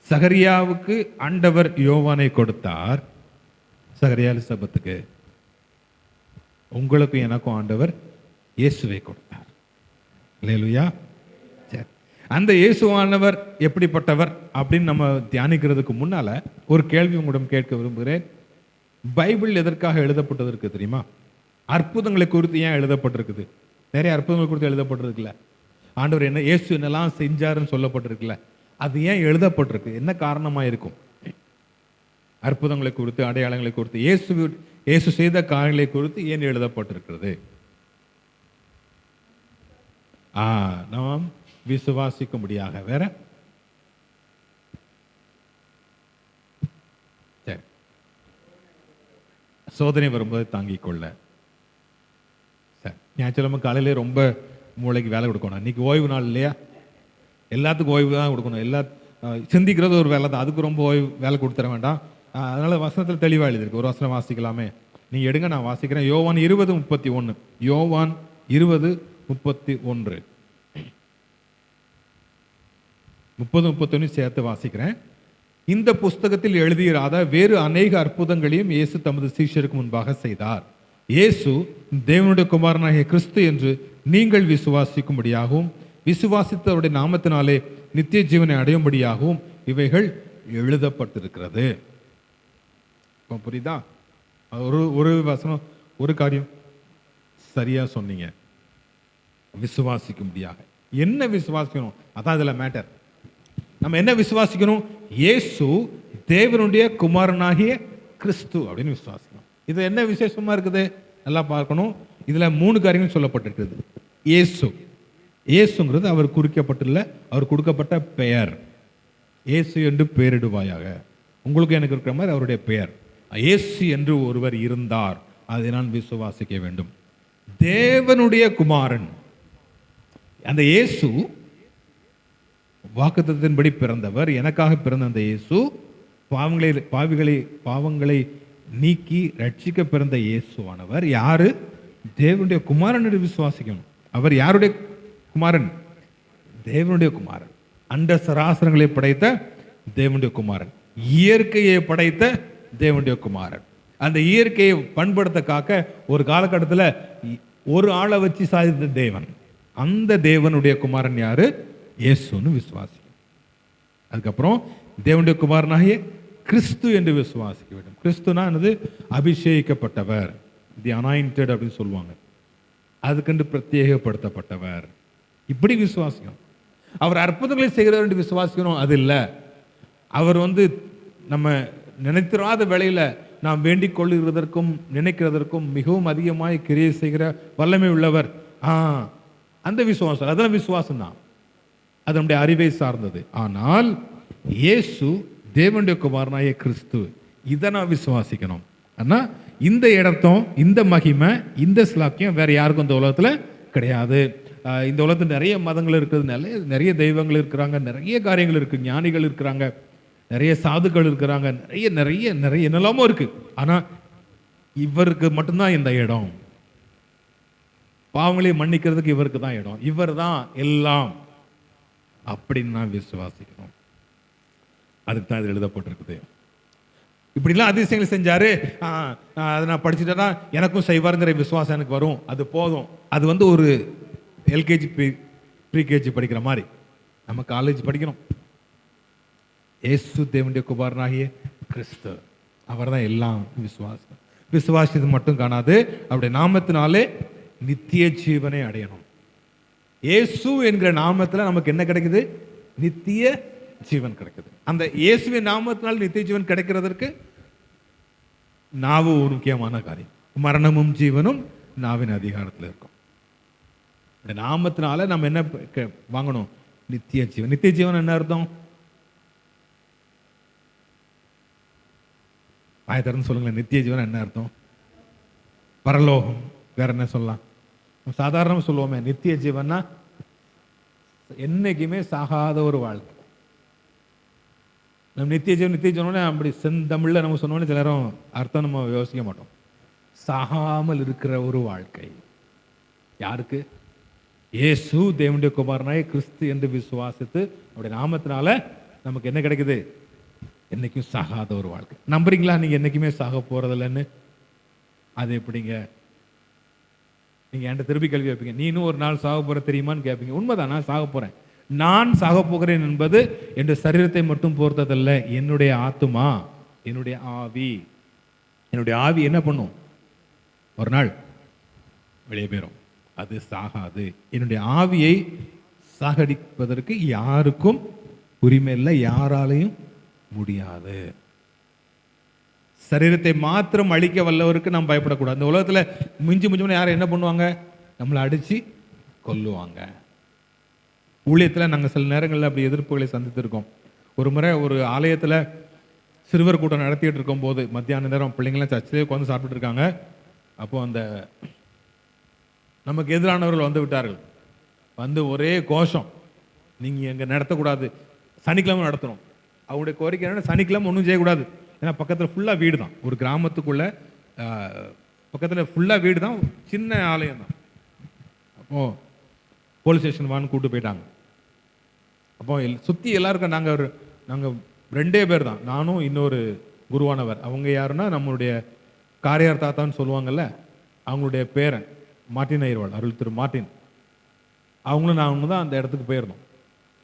சகரியாவுக்கு ஆண்டவர் யோவானை கொடுத்தார், சகரியா எலிசபெத்துக்கு. உங்களுக்கும் எனக்கும் ஆண்டவர் இயேசுவை கொடுத்தார். அல்லேலூயா. சரி, அந்த இயேசுவானவர் எப்படிப்பட்டவர் அப்படின்னு நம்ம தியானிக்கிறதுக்கு முன்னால ஒரு கேள்வி உங்களிடம் கேட்க விரும்புகிறேன். பைபிள் எதற்காக எழுதப்பட்டதற்கு தெரியுமா? அற்புதங்களை குறித்து ஏன் எழுதப்பட்டிருக்குது? நிறைய அற்புதங்கள் குறித்து எழுதப்பட்டிருக்குல்ல. ஆண்டவர் என்ன, இயேசு என்னெல்லாம் செஞ்சாருன்னு சொல்லப்பட்டிருக்குல்ல, அது ஏன் எழுதப்பட்டிருக்கு? என்ன காரணமாக இருக்கும்? அற்புதங்களை குறித்து, அடையாளங்களை குறித்து, இயேசு செய்த காரியங்களை குறித்து ஏன் எழுதப்பட்டிருக்கிறது? நாம் விசுவாசிக்கும்படியாக. வேற? சரி, சோதனை வரும்போது தாங்கிக் கொள்ள. சரி, ஞாயிற்றுக்கிழமை காலையிலே ரொம்ப மூளைக்கு வேலை கொடுக்கணும். இன்னைக்கு ஓய்வு நாள் இல்லையா? எல்லாத்துக்கும் ஓய்வு தான் கொடுக்கணும். சிந்திக்கிறது ஒரு வேலை தான், அதுக்கு ரொம்ப ஓய்வு வேலை கொடுத்துட வேண்டாம். அதனால வசனத்தில் தெளிவாக எழுதியிருக்கு. ஒரு வசனம் வாசிக்கலாமே? நீங்க எடுங்க, நான் வாசிக்கிறேன். யோவான் 20:31. யோவான் 20:31. 30-31 சேர்த்து வாசிக்கிறேன். இந்த புஸ்தகத்தில் எழுதியிராத வேறு அநேக அற்புதங்களையும் இயேசு தமது சீஷருக்கு முன்பாக செய்தார். இயேசு தேவனுடைய குமாரனாகிய கிறிஸ்து என்று நீங்கள் விசுவாசிக்கும்படியாகவும் விசுவாசித்தவருடைய நாமத்தினாலே நித்திய ஜீவனை அடையும்படியாகவும் இவைகள் எழுதப்பட்டிருக்கிறது. புரியுதா? ஒரு வசனம், ஒரு காரியம் சரியா சொன்னீங்க. விசுவாசிக்கும்படியாக என்ன விசுவாசிக்கணும்? அதான் இதுல மேட்டர். நம்ம என்ன விசுவாசிக்கணும்? இயேசு தேவனுடைய குமாரனாகிய கிறிஸ்து அப்படின்னு விசுவாசிக்கணும். இது என்ன விசேஷமா இருக்குது? நல்லா பார்க்கணும். இதுல 3 காரியங்கள் சொல்லப்பட்டிருக்கிறது. இயேசு, இயேசுங்கிறது அவர் குறிக்கப்பட்டுள்ள, அவர் கொடுக்கப்பட்ட பெயர். இயேசு என்று பெயரிடுவாயாக. உங்களுக்கு எனக்கு இருக்கிற மாதிரி அவருடைய பெயர். இயேசு என்று ஒருவர் இருந்தார், அதை நான் விசுவாசிக்க வேண்டும். தேவனுடைய குமாரன், அந்த இயேசு வாக்குத்தத்தத்தின்படி பிறந்தவர். எனக்காக பிறந்த அந்த இயேசு பாவங்களை நீக்கி ரட்சிக்க பிறந்த இயேசுவானவர் யாரு? தேவனுடைய குமாரன் என்று விசுவாசிக்கணும். அவர் யாருடைய குமாரன்? தேவனுடைய குமாரன். அண்ட சராசரங்களை படைத்த தேவனுடைய குமாரன், இயற்கையை படைத்த தேவனுடைய குமாரன். அந்த இயற்கையை பண்படுத்த காக்க ஒரு காலகட்டத்தில் ஒரு ஆளை வச்சு சாதித்த தேவன். அந்த தேவனுடைய குமாரன் யாரு? இயேசுன்னு விசுவாசிக்கும். அதுக்கப்புறம் தேவனுடைய குமாரனாகிய கிறிஸ்து என்று விசுவாசிக்க வேண்டும். கிறிஸ்துனா என்னது? அபிஷேகிக்கப்பட்டவர், தி அனாயிண்டட் அப்படின்னு சொல்லுவாங்க. அதுக்கென்று பிரத்யேகப்படுத்தப்பட்டவர். இப்படி விசுவாசிக்கணும். அவர் அற்புதங்களை செய்கிறவர் என்று விசுவாசிக்கணும். அது இல்லை, அவர் நம்ம நினைத்திராத வேளையில நாம் வேண்டிக் கொள்ளுகிறதற்கும் நினைக்கிறதற்கும் மிகவும் அதிகமாய் கிரியை செய்கிற வல்லமை உள்ளவர். அந்த விசுவாசம், அதெல்லாம் விசுவாசம் தான். அது நம்முடைய அறிவை சார்ந்தது. ஆனால் இயேசு தேவனுடைய குமாரனாகிய கிறிஸ்து, இதை நான் விசுவாசிக்கணும். ஆனா இந்த இடத்தம், இந்த மகிமை, இந்த ஸ்லாக்கியம் வேற யாருக்கும் இந்த உலகத்துல கிடையாது. இந்த உலகத்தில் நிறைய மதங்கள் இருக்கிறது, நிறைய தெய்வங்கள் இருக்கிறாங்க, நிறைய காரியங்கள் இருக்கு, ஞானிகள் இருக்கிறாங்க, நிறைய சாதுக்கள் இருக்கிறாங்க, நிறைய நிறைய நிறைய என்னெல்லாமோ இருக்கு. ஆனா இவருக்கு மட்டும்தான் இந்த இடம். பாவங்களை மன்னிக்கிறதுக்கு இவருக்கு தான் இடம், இவர் தான் எல்லாம் அப்படின்னு நான் விசுவாசிக்கணும். அதுக்கு தான் இது எழுதப்பட்டிருக்குது. இப்படிலாம் அதிசயங்களை செஞ்சாரு, அதை நான் படிச்சுட்டேன்னா எனக்கும் செய்வாருங்கிற விசுவாசம் எனக்கு வரும், அது போதும். அது ஒரு எல்கேஜி ப்ரீகேஜி படிக்கிற மாதிரி நம்ம காலேஜ் படிக்கணும். இயேசு தேவனுடைய குமாரனாகிய கிறிஸ்து, அவர் தான் எல்லாம். விசுவாசித்து மட்டும் காணாது, அவருடைய நாமத்தினாலே நித்திய ஜீவனை அடையணும். இயேசு என்கிற நாமத்தில் நமக்கு என்ன கிடைக்குது? நித்திய ஜீவன் கிடைக்குது. அந்த இயேசுவின் நாமத்தினால் நித்திய ஜீவன் கிடைக்கிறதற்கு நாவு ஒரு முக்கியமான காரியம். மரணமும் ஜீவனும் நாவின் அதிகாரத்தில் இருக்கும். இந்த நாமத்தினால நம்ம என்ன வாங்கணும்? நித்திய ஜீவன். நித்திய ஜீவன் என்ன அர்த்தம்? ஆயத்தரன்னு சொல்லுங்களேன். நித்திய ஜீவன் என்ன அர்த்தம்? பரலோகம். வேற என்ன சொல்லலாம்? சாதாரணமாக சொல்லுவோமே, நித்திய ஜீவன்னா என்னைக்குமே சாகாத ஒரு வாழ்க்கை. நம்ம நித்திய ஜீவன் நித்திய ஜீவனே அப்படி செந்தமிழ்ல நம்ம சொன்னோன்னே சிலரும் அர்த்தம் நம்ம யோசிக்க மாட்டோம். சாகாமல் இருக்கிற ஒரு வாழ்க்கை யாருக்கு? இயேசு தேவனுடைய குமாரனாய் கிறிஸ்து என்று விசுவாசித்து அவருடைய நாமத்தினால நமக்கு என்ன கிடைக்குது? என்னைக்கும் சாகாத ஒரு வாழ்க்கை. நம்புறீங்களா நீங்க என்னைக்குமே சாக போறதில்லைன்னு? அது எப்படிங்க? நீங்க என்கிட்ட திருப்பி கேள்வி கேட்பீங்க, நீனும் ஒரு நாள் சாக போற தெரியுமான்னு கேட்பீங்க. உண்மைதான், நான் சாக போறேன். நான் சாக போகிறேன் என்பது என் சரீரத்தை மட்டும் பொறுத்ததல்ல, என்னுடைய ஆத்துமா, என்னுடைய ஆவி. என்னுடைய ஆவி என்ன பண்ணும்? ஒரு நாள் வெளியே போயிடும், அது சாகாது. என்னுடைய ஆவியை சாகடிப்பதற்கு யாருக்கும் உரிமை இல்லை, யாராலையும் முடியாது. சரீரத்தை மாத்திரம் அழிக்க வல்லவருக்கு நாம் பயப்படக்கூடாது. இந்த உலகத்தில் மிஞ்சி மிஞ்சி யாரும் என்ன பண்ணுவாங்க? நம்மளை அடிச்சு கொல்லுவாங்க. ஊழியத்தில் நாங்கள் சில நேரங்களில் அப்படி எதிர்ப்புகளை சந்தித்திருக்கோம். ஒரு முறை ஒரு ஆலயத்தில் சிறுவர் கூட்டம் நடத்திட்டு இருக்கும் போது மத்தியான நேரம் பிள்ளைங்களாம் சர்ச்சிலே உட்காந்து சாப்பிட்டு இருக்காங்க. அப்போ அந்த நமக்கு எதிரானவர்கள் வந்து விட்டார்கள். வந்து ஒரே கோஷம், நீங்கள் எங்கே நடத்தக்கூடாது, சனிக்கிழமை நடத்தணும். அவங்களுடைய கோரிக்கை என்னன்னா, சனிக்கிழமை ஒன்றும் செய்யக்கூடாது. ஏன்னா பக்கத்தில் ஃபுல்லாக வீடு தான், ஒரு கிராமத்துக்குள்ள பக்கத்தில் ஃபுல்லாக வீடு தான், சின்ன ஆலயம் தான். அப்போது போலீஸ் ஸ்டேஷன் வான்னு கூப்பிட்டு போயிட்டாங்க. அப்போ சுற்றி எல்லாருக்கும் நாங்கள் 2 பேர் தான், நானும் இன்னொரு குருவானவர். அவங்க யாருன்னா நம்மளுடைய காரியார் தாத்தான்னு சொல்லுவாங்கல்ல, அவங்களுடைய பேரன் மார்ட்டின் ஐயர்வாள், அருள் திரு மார்ட்டின். அவங்களும் நானும் தான் அந்த இடத்துக்கு போயிருந்தோம்.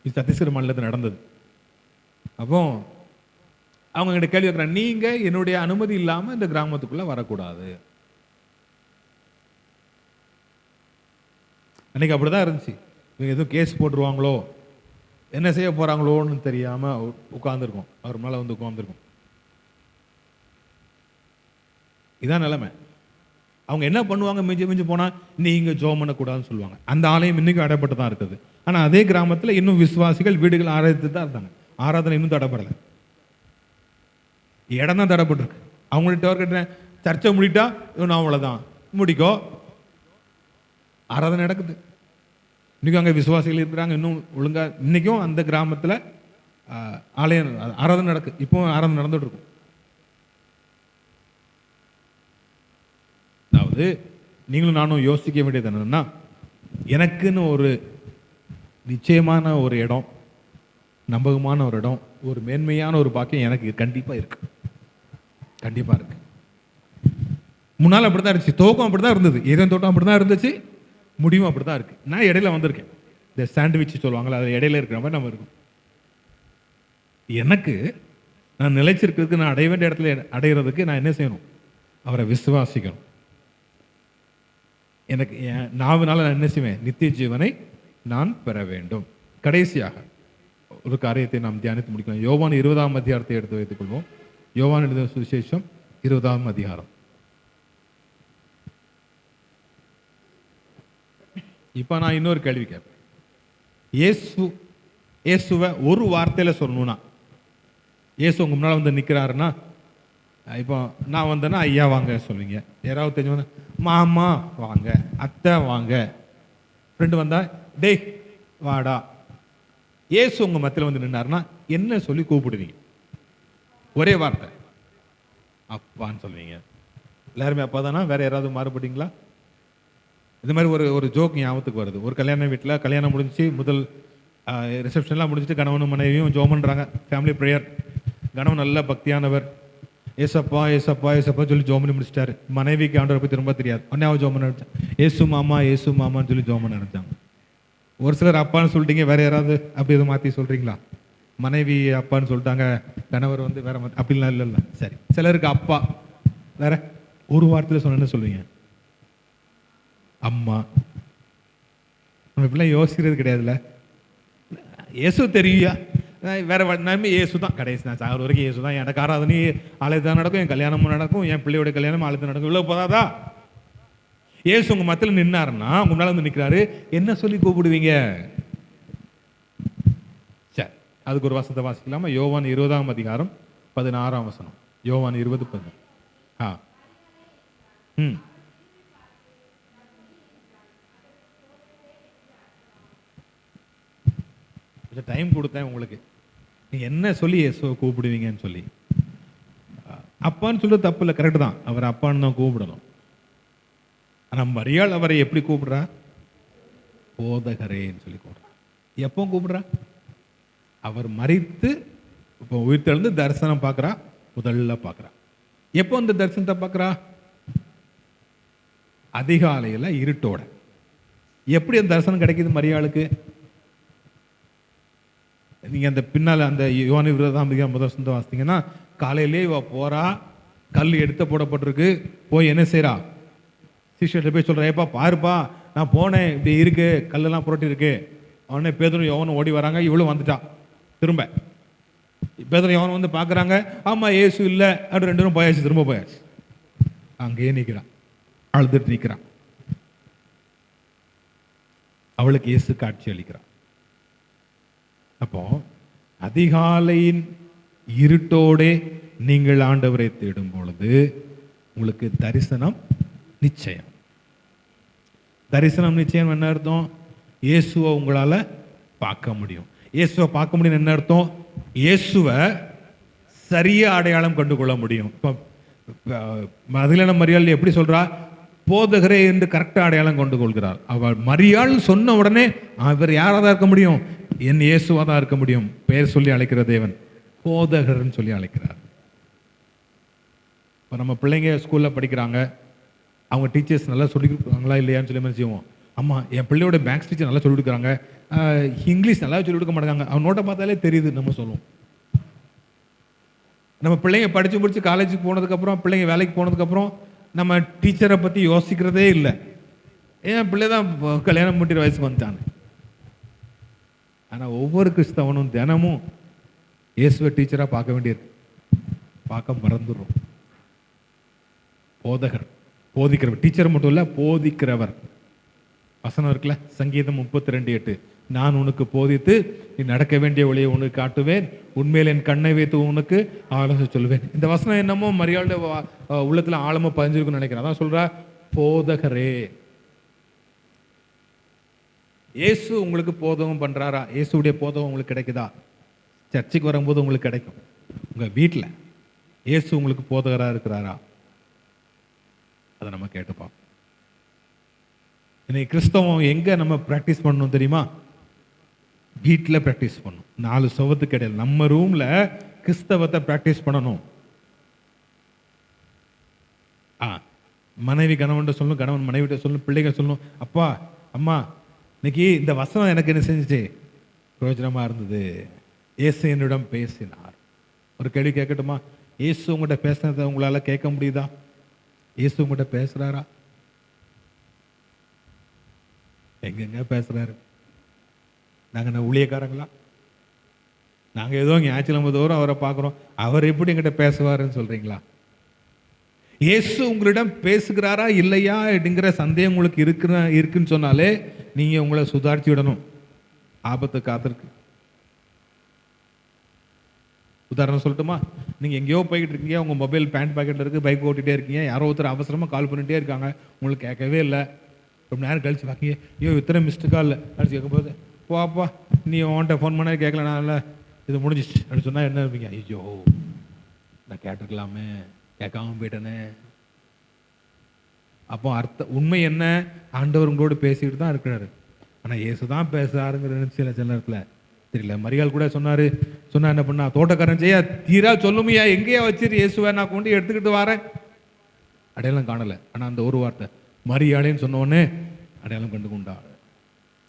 இது சத்தீஸ்கர் மாநிலத்தில் நடந்தது. அப்போ அவங்க என்கிட்ட கேள்வி கேட்குறாங்க, நீங்க என்னுடைய அனுமதி இல்லாமல் இந்த கிராமத்துக்குள்ள வரக்கூடாது. அன்னைக்கு அப்படிதான் இருந்துச்சு. இவங்க எதுவும் கேஸ் போட்டுருவாங்களோ, என்ன செய்ய போறாங்களோன்னு தெரியாம உட்கார்ந்துருக்கோம். அவர் மேல வந்து உட்கார்ந்துருக்கோம். இதான் நிலைமை. அவங்க என்ன பண்ணுவாங்க, மிஞ்சி மிஞ்சி போனா நீங்க ஜெபம் பண்ணக்கூடாதுன்னு சொல்லுவாங்க. அந்த ஆலயம் இன்னைக்கும் அடைப்பட்டு தான் இருக்குது. ஆனா அதே கிராமத்தில் இன்னும் விசுவாசிகள் வீடுகள் ஆராய்த்து தான் இருந்தாங்க. ஆராதனை இன்னும் தடைப்படலை, இடம் தான் தடைப்பட்டிருக்கு. அவங்கள்ட்ட கேட்ட சர்ச்சை முடிட்டா இன்னும் அவ்வளோதான், முடிக்கோ. ஆராதனை நடக்குது, இன்னைக்கும் அங்கே விசுவாசிகள் இருக்கிறாங்க. இன்னும் ஒழுங்கா இன்னைக்கும் அந்த கிராமத்தில் ஆலயம் ஆராதனை நடக்குது. இப்போ ஆராதனை நடந்துட்டு இருக்கும். அதாவது நீங்களும் நானும் யோசிக்க வேண்டியது என்னன்னா, எனக்குன்னு ஒரு நிச்சயமான ஒரு இடம், நம்பகமான ஒரு இடம், ஒரு மேன்மையான ஒரு பாக்கியம் எனக்கு கண்டிப்பா இருக்கு. கண்டிப்பா இருக்கு. முன்னால் அப்படிதான் இருந்துச்சு, துவக்கம் அப்படிதான் இருந்தது, ஏதேன் தோட்டம் அப்படிதான் இருந்துச்சு, முடிவும் அப்படிதான் இருக்கு. நான் இடையில வந்திருக்கேன். இந்த சாண்ட்விச் சொல்லுவாங்களா, அது இடையில இருக்கிற மாதிரி நம்ம இருக்கும். எனக்கு நான் நிலைச்சிருக்கிறதுக்கு, நான் அடைய வேண்டிய இடத்துல அடைகிறதுக்கு நான் என்ன செய்யணும்? அவரை விசுவாசிக்கணும். எனக்கு நாவினால நான் என்ன செய்வேன்? நித்திய ஜீவனை நான் பெற வேண்டும். கடைசியாக ஒரு காரியத்தை நாம் தியானித்து முடிக்கலாம். யோவான் 20ஆம் அதிகாரத்தை எடுத்து வைத்துக் கொள்வோம். யோவான் எழுதின சுவிசேஷம் 20ஆம் அதிகாரம். இப்ப நான் இன்னொரு கேள்வி கேட்பேன். இயேசுவை ஒரு வார்த்தையில சொல்லணும்னா, இயேசு உங்க முன்னால வந்து நிற்கிறாருன்னா, இப்போ நான் வந்தேன்னா ஐயா வாங்க சொல்லுவீங்க. யாராவது தெரிஞ்சு மாமா வாங்க, அத்தை வாங்க. ஃப்ரெண்டு வந்தா டேய் வாடா. இயேசு உங்க மத்தியில் வந்து நின்னாருன்னா என்ன சொல்லி கூப்பிடுவீங்க? ஒரே வார்த்தை, அப்பான்னு சொல்லுவீங்க. எல்லாருமே அப்பா தானா? வேற யாராவது மாறுபட்டீங்களா? இது மாதிரி ஒரு ஜோக் ஞாபகத்துக்கு வருது. ஒரு கல்யாண வீட்டில் கல்யாணம் முடிஞ்சு முதல் ரிசப்ஷன்லாம் முடிஞ்சிட்டு கணவனும் மனைவியும் ஜோம் பண்ணுறாங்க, ஃபேமிலி ப்ரேயர். கணவன் நல்ல பக்தியானவர், ஏசப்பா ஏசப்பா ஏசப்பா சொல்லி ஜோம் பண்ணி முடிச்சிட்டாரு. மனைவிக்கு ஆண்டவரை பற்றி ரொம்ப தெரியாது. உடனே அவன் ஜோம் பண்ண நினைச்சான், ஏசு மாமான்னு சொல்லி ஜோம் பண்ண நினைச்சாங்க. ஒரு சிலர் அப்பான்னு சொல்லிட்டீங்க, வேற யாராவது அப்படி எதுவும் மாற்றி சொல்றீங்களா? மனைவி அப்பான்னு சொல்லிட்டாங்க, கணவர் வந்து வேற அப்படிலாம் இல்லை. சரி, சிலருக்கு அப்பா வேற ஒரு வார்த்தையில் சொன்னு சொல்லுவீங்க, அம்மா. நம்ம இப்படிலாம் யோசிக்கிறது கிடையாதுல்ல. இயேசு தெரியா, வேற நன்மை இயேசு தான். கடைசி நான் சாகிற வரைக்கும் இயேசு தான். எனக்கு ஆராதனை ஆலயத்தான் நடக்கும், என் கல்யாணமும் நடக்கும், என் பிள்ளையோட கல்யாணம் ஆலயத்தான் நடக்கும். இவ்வளவு போதாதா? இயேசு உங்க மத்தியில் நின்னாருன்னா, உங்க முன்னால வந்து நிற்கிறாரு, என்ன சொல்லி கூப்பிடுவீங்க? சரி, அதுக்கு ஒரு வசனத்தை வாசிக்கலாமா? யோவான் 20ஆம் அதிகாரம் 16ஆம் வசனம். யோவான் 20:16. டைம் கொடுத்தேன் உங்களுக்கு, நீங்க என்ன சொல்லி இயேசுவை கூப்பிடுவீங்கன்னு சொல்லி. அப்பான்னு சொல்றது தப்பு இல்லை, கரெக்ட் தான். அவர் அப்பான்னு தான் கூப்பிடணும். ஆனா மரியாள் அவரை எப்படி கூப்பிடுறா? போதகரேன்னு சொல்லி கூப்பிடுறா. எப்போ கூப்பிடுறா? அவர் மரித்து இப்போ உயிர்த்தெழுந்து தரிசனம் பார்க்குறா, முதல்ல பார்க்குறா. எப்போ அந்த தரிசனத்தை பார்க்குறா? அதிகாலையில் இருட்டோட. எப்படி அந்த தரிசனம் கிடைக்குது மரியாளுக்கு? நீங்க அந்த பின்னால அந்த யோவான் 20ஆம் அதிகாரம் முதல் வசனத்தை வாசித்தீங்கன்னா, காலையிலே இவ போறா, கல் எடுத்து போடப்பட்டிருக்கு. போய் என்ன செய்யறா? சீஷர்கிட்ட போய் சொல்றா, ஏப்பா பாருப்பா, நான் போனேன், இப்படி இருக்கு, கல்லெல்லாம் புரட்டி இருக்கு. அவனே பேதுரும் யோவானும் ஓடி வராங்க, இவளும் வந்துட்டா. திரும்ப பேதுரும் யோவானும் வந்து பாக்குறாங்க, ஆமா இயேசு இல்லை அப்படி 2 பேரும் போயாச்சு. திரும்ப போயாச்சு. அங்கேயே நிற்கிறான், அழுதுட்டு நிற்கிறான். அவளுக்கு இயேசு காட்சி அளிக்கிறான். அப்போ அதிகாலையின் இருட்டோடே நீங்கள் ஆண்டவரை தேடும் பொழுது உங்களுக்கு தரிசனம் நிச்சயம். தரிசனம் நிச்சயம் என்ன அர்த்தம்? இயேசுவை உங்களால பார்க்க முடியும். இயேசுவை பார்க்க முடியும் என்ன அர்த்தம்? இயேசுவை சரியா அடையாளம் கண்டு கொள்ள முடியும். இப்போ மதிலான மரியாள் எப்படி சொல்றா? போதகரே என்று கரெக்டா அடையாளம் கொண்டு கொள்கிறார். அவள் மரியாள் சொன்ன உடனே அவர் யாராதான் இருக்க முடியும்? என் இயேசுவா தான் இருக்க முடியும். பெயர் சொல்லி அழைக்கிற தேவன். போதகர்னு சொல்லி அழைக்கிறார். இப்போ நம்ம பிள்ளைங்க ஸ்கூலில் படிக்கிறாங்க, அவங்க டீச்சர்ஸ் நல்லா சொல்லிக் கொடுக்குறாங்களா இல்லையான்னு சொல்லி மாதிரி செய்வோம். அம்மா என் பிள்ளையோட மேக்ஸ் டீச்சர் நல்லா சொல்லிக் கொடுக்குறாங்க, இங்கிலீஷ் நல்லா சொல்லிக் கொடுக்க மாட்டாங்க, அவன் நோட்டை பார்த்தாலே தெரியுது நம்ம சொல்லுவோம். நம்ம பிள்ளைங்க படித்து முடிச்சு காலேஜுக்கு போனதுக்கப்புறம், பிள்ளைங்க வேலைக்கு போனதுக்கப்புறம் நம்ம டீச்சரை பற்றி யோசிக்கிறதே இல்லை. ஏன் பிள்ளை தான் கல்யாணம் பண்ணிட்டு வயசுக்கு வந்துட்டாங்க. ஆனால் ஒவ்வொரு கிறிஸ்தவனும் தினமும் இயேசுவை டீச்சராக பார்க்க வேண்டியிருக்கு. பார்க்க மறந்துடுறோம். போதகர், போதிக்கிறவர், டீச்சர் மட்டும் இல்லை, போதிக்கிறவர். வசனம் இருக்குல்ல, சங்கீதம் 32:8, நான் உனக்கு போதித்து நீ நடக்க வேண்டிய வழியை உனக்கு காட்டுவேன், உண்மையில் என் கண்ணை வைத்து உனக்கு ஆலோசனை சொல்லுவேன். இந்த வசனம் என்னமோ மரியாதை உள்ளத்துல ஆழமா பதிஞ்சிருக்குன்னு நினைக்கிறேன். அதான் சொல்றா, போதகரே. இயேசு உங்களுக்கு போதகம் பண்றாரா? இயேசுடைய போதகம் உங்களுக்கு கிடைக்குதா? சர்ச்சுக்கு வரும்போது உங்களுக்கு கிடைக்கும். உங்க வீட்டில் இயேசு உங்களுக்கு போதகரா இருக்கிறாரா? அதை நம்ம கேட்டுப்போம். இன்னைக்கு கிறிஸ்தவம் எங்க நம்ம பிராக்டிஸ் பண்ணணும் தெரியுமா? வீட்டில் பிராக்டிஸ் பண்ணணும். 4 சுவத்துக்கு இடையில நம்ம ரூம்ல கிறிஸ்தவத்தை பிராக்டிஸ் பண்ணணும். மனைவி கணவன் சொல்லணும், கணவன் மனைவிட்ட சொல்லணும், பிள்ளைகள் சொல்லணும், அப்பா அம்மா இன்னைக்கு இந்த வசனம் எனக்கு என்ன செஞ்சுச்சு, பிரயோஜனமா இருந்தது. இயேசு என்னிடம் பேசினார். ஒரு கேள்வி கேட்கட்டுமா? இயேசு உங்கள்கிட்ட பேசுனதை உங்களால கேட்க முடியுதா? இயேசு உங்கள்கிட்ட பேசுறாரா? எங்கெங்க பேசுறாரு? நாங்கள் என்ன ஊழியக்காரங்களா? நாங்கள் ஏதோ ஞாயிற்றுக்கிழமை தோறும் அவரை பார்க்குறோம், அவர் எப்படி எங்கிட்ட பேசுவாருன்னு சொல்றீங்களா? இயேசு உங்களிடம் பேசுகிறாரா இல்லையா அப்படிங்கிற சந்தேகம் உங்களுக்கு இருக்குன்னு சொன்னாலே நீங்க உங்களை சுதாரிச்சு விடணும். ஆபத்து காத்திருக்கு. உதாரணம் சொல்லட்டுமா? நீங்க எங்கேயோ போய்கிட்டு இருக்கீங்க, உங்க மொபைல் பேண்ட் பாக்கெட்ல இருக்கு, பைக் ஓட்டிகிட்டே இருக்கீங்க, யாரோ ஒருத்தர் அவசரமா கால் பண்ணிட்டே இருக்காங்க, உங்களுக்கு கேட்கவே இல்லை. ரொம்ப நேரம் கழிச்சு பார்க்கீங்க, ஐயோ இத்தனை மிஸ்டு கால் கழிச்சு கேட்கும்போது, போப்பா நீ உன்கிட்ட ஃபோன் பண்ண கேட்கல, நான் இல்லை இது முடிஞ்சிச்சு அப்படின்னு சொன்னா என்ன இருப்பீங்க? ஐயோ நான் கேட்டிருக்கலாமே, கேட்காம போயிட்டேனே. அப்போ உண்மை என்ன? ஆண்டவர் உங்களோடு பேசிக்கிட்டு தான் இருக்கிறாரு. ஆனால் இயேசு தான் பேசுறாருங்கிற சில நேரத்தில் தெரியல. மரியாள் கூட சொன்னா என்ன பண்ணா, தோட்டக்காரன் செய்ய தீரா சொல்லுமையா, எங்கேயா வச்சிரு இயேசுவை, நான் கொண்டு எடுத்துக்கிட்டு வரேன். அடையாளம் காணலை. ஆனால் அந்த ஒரு வார்த்தை மரியாளைன்னு சொன்ன உடனே அடையாளம் கண்டு கொண்டாள்.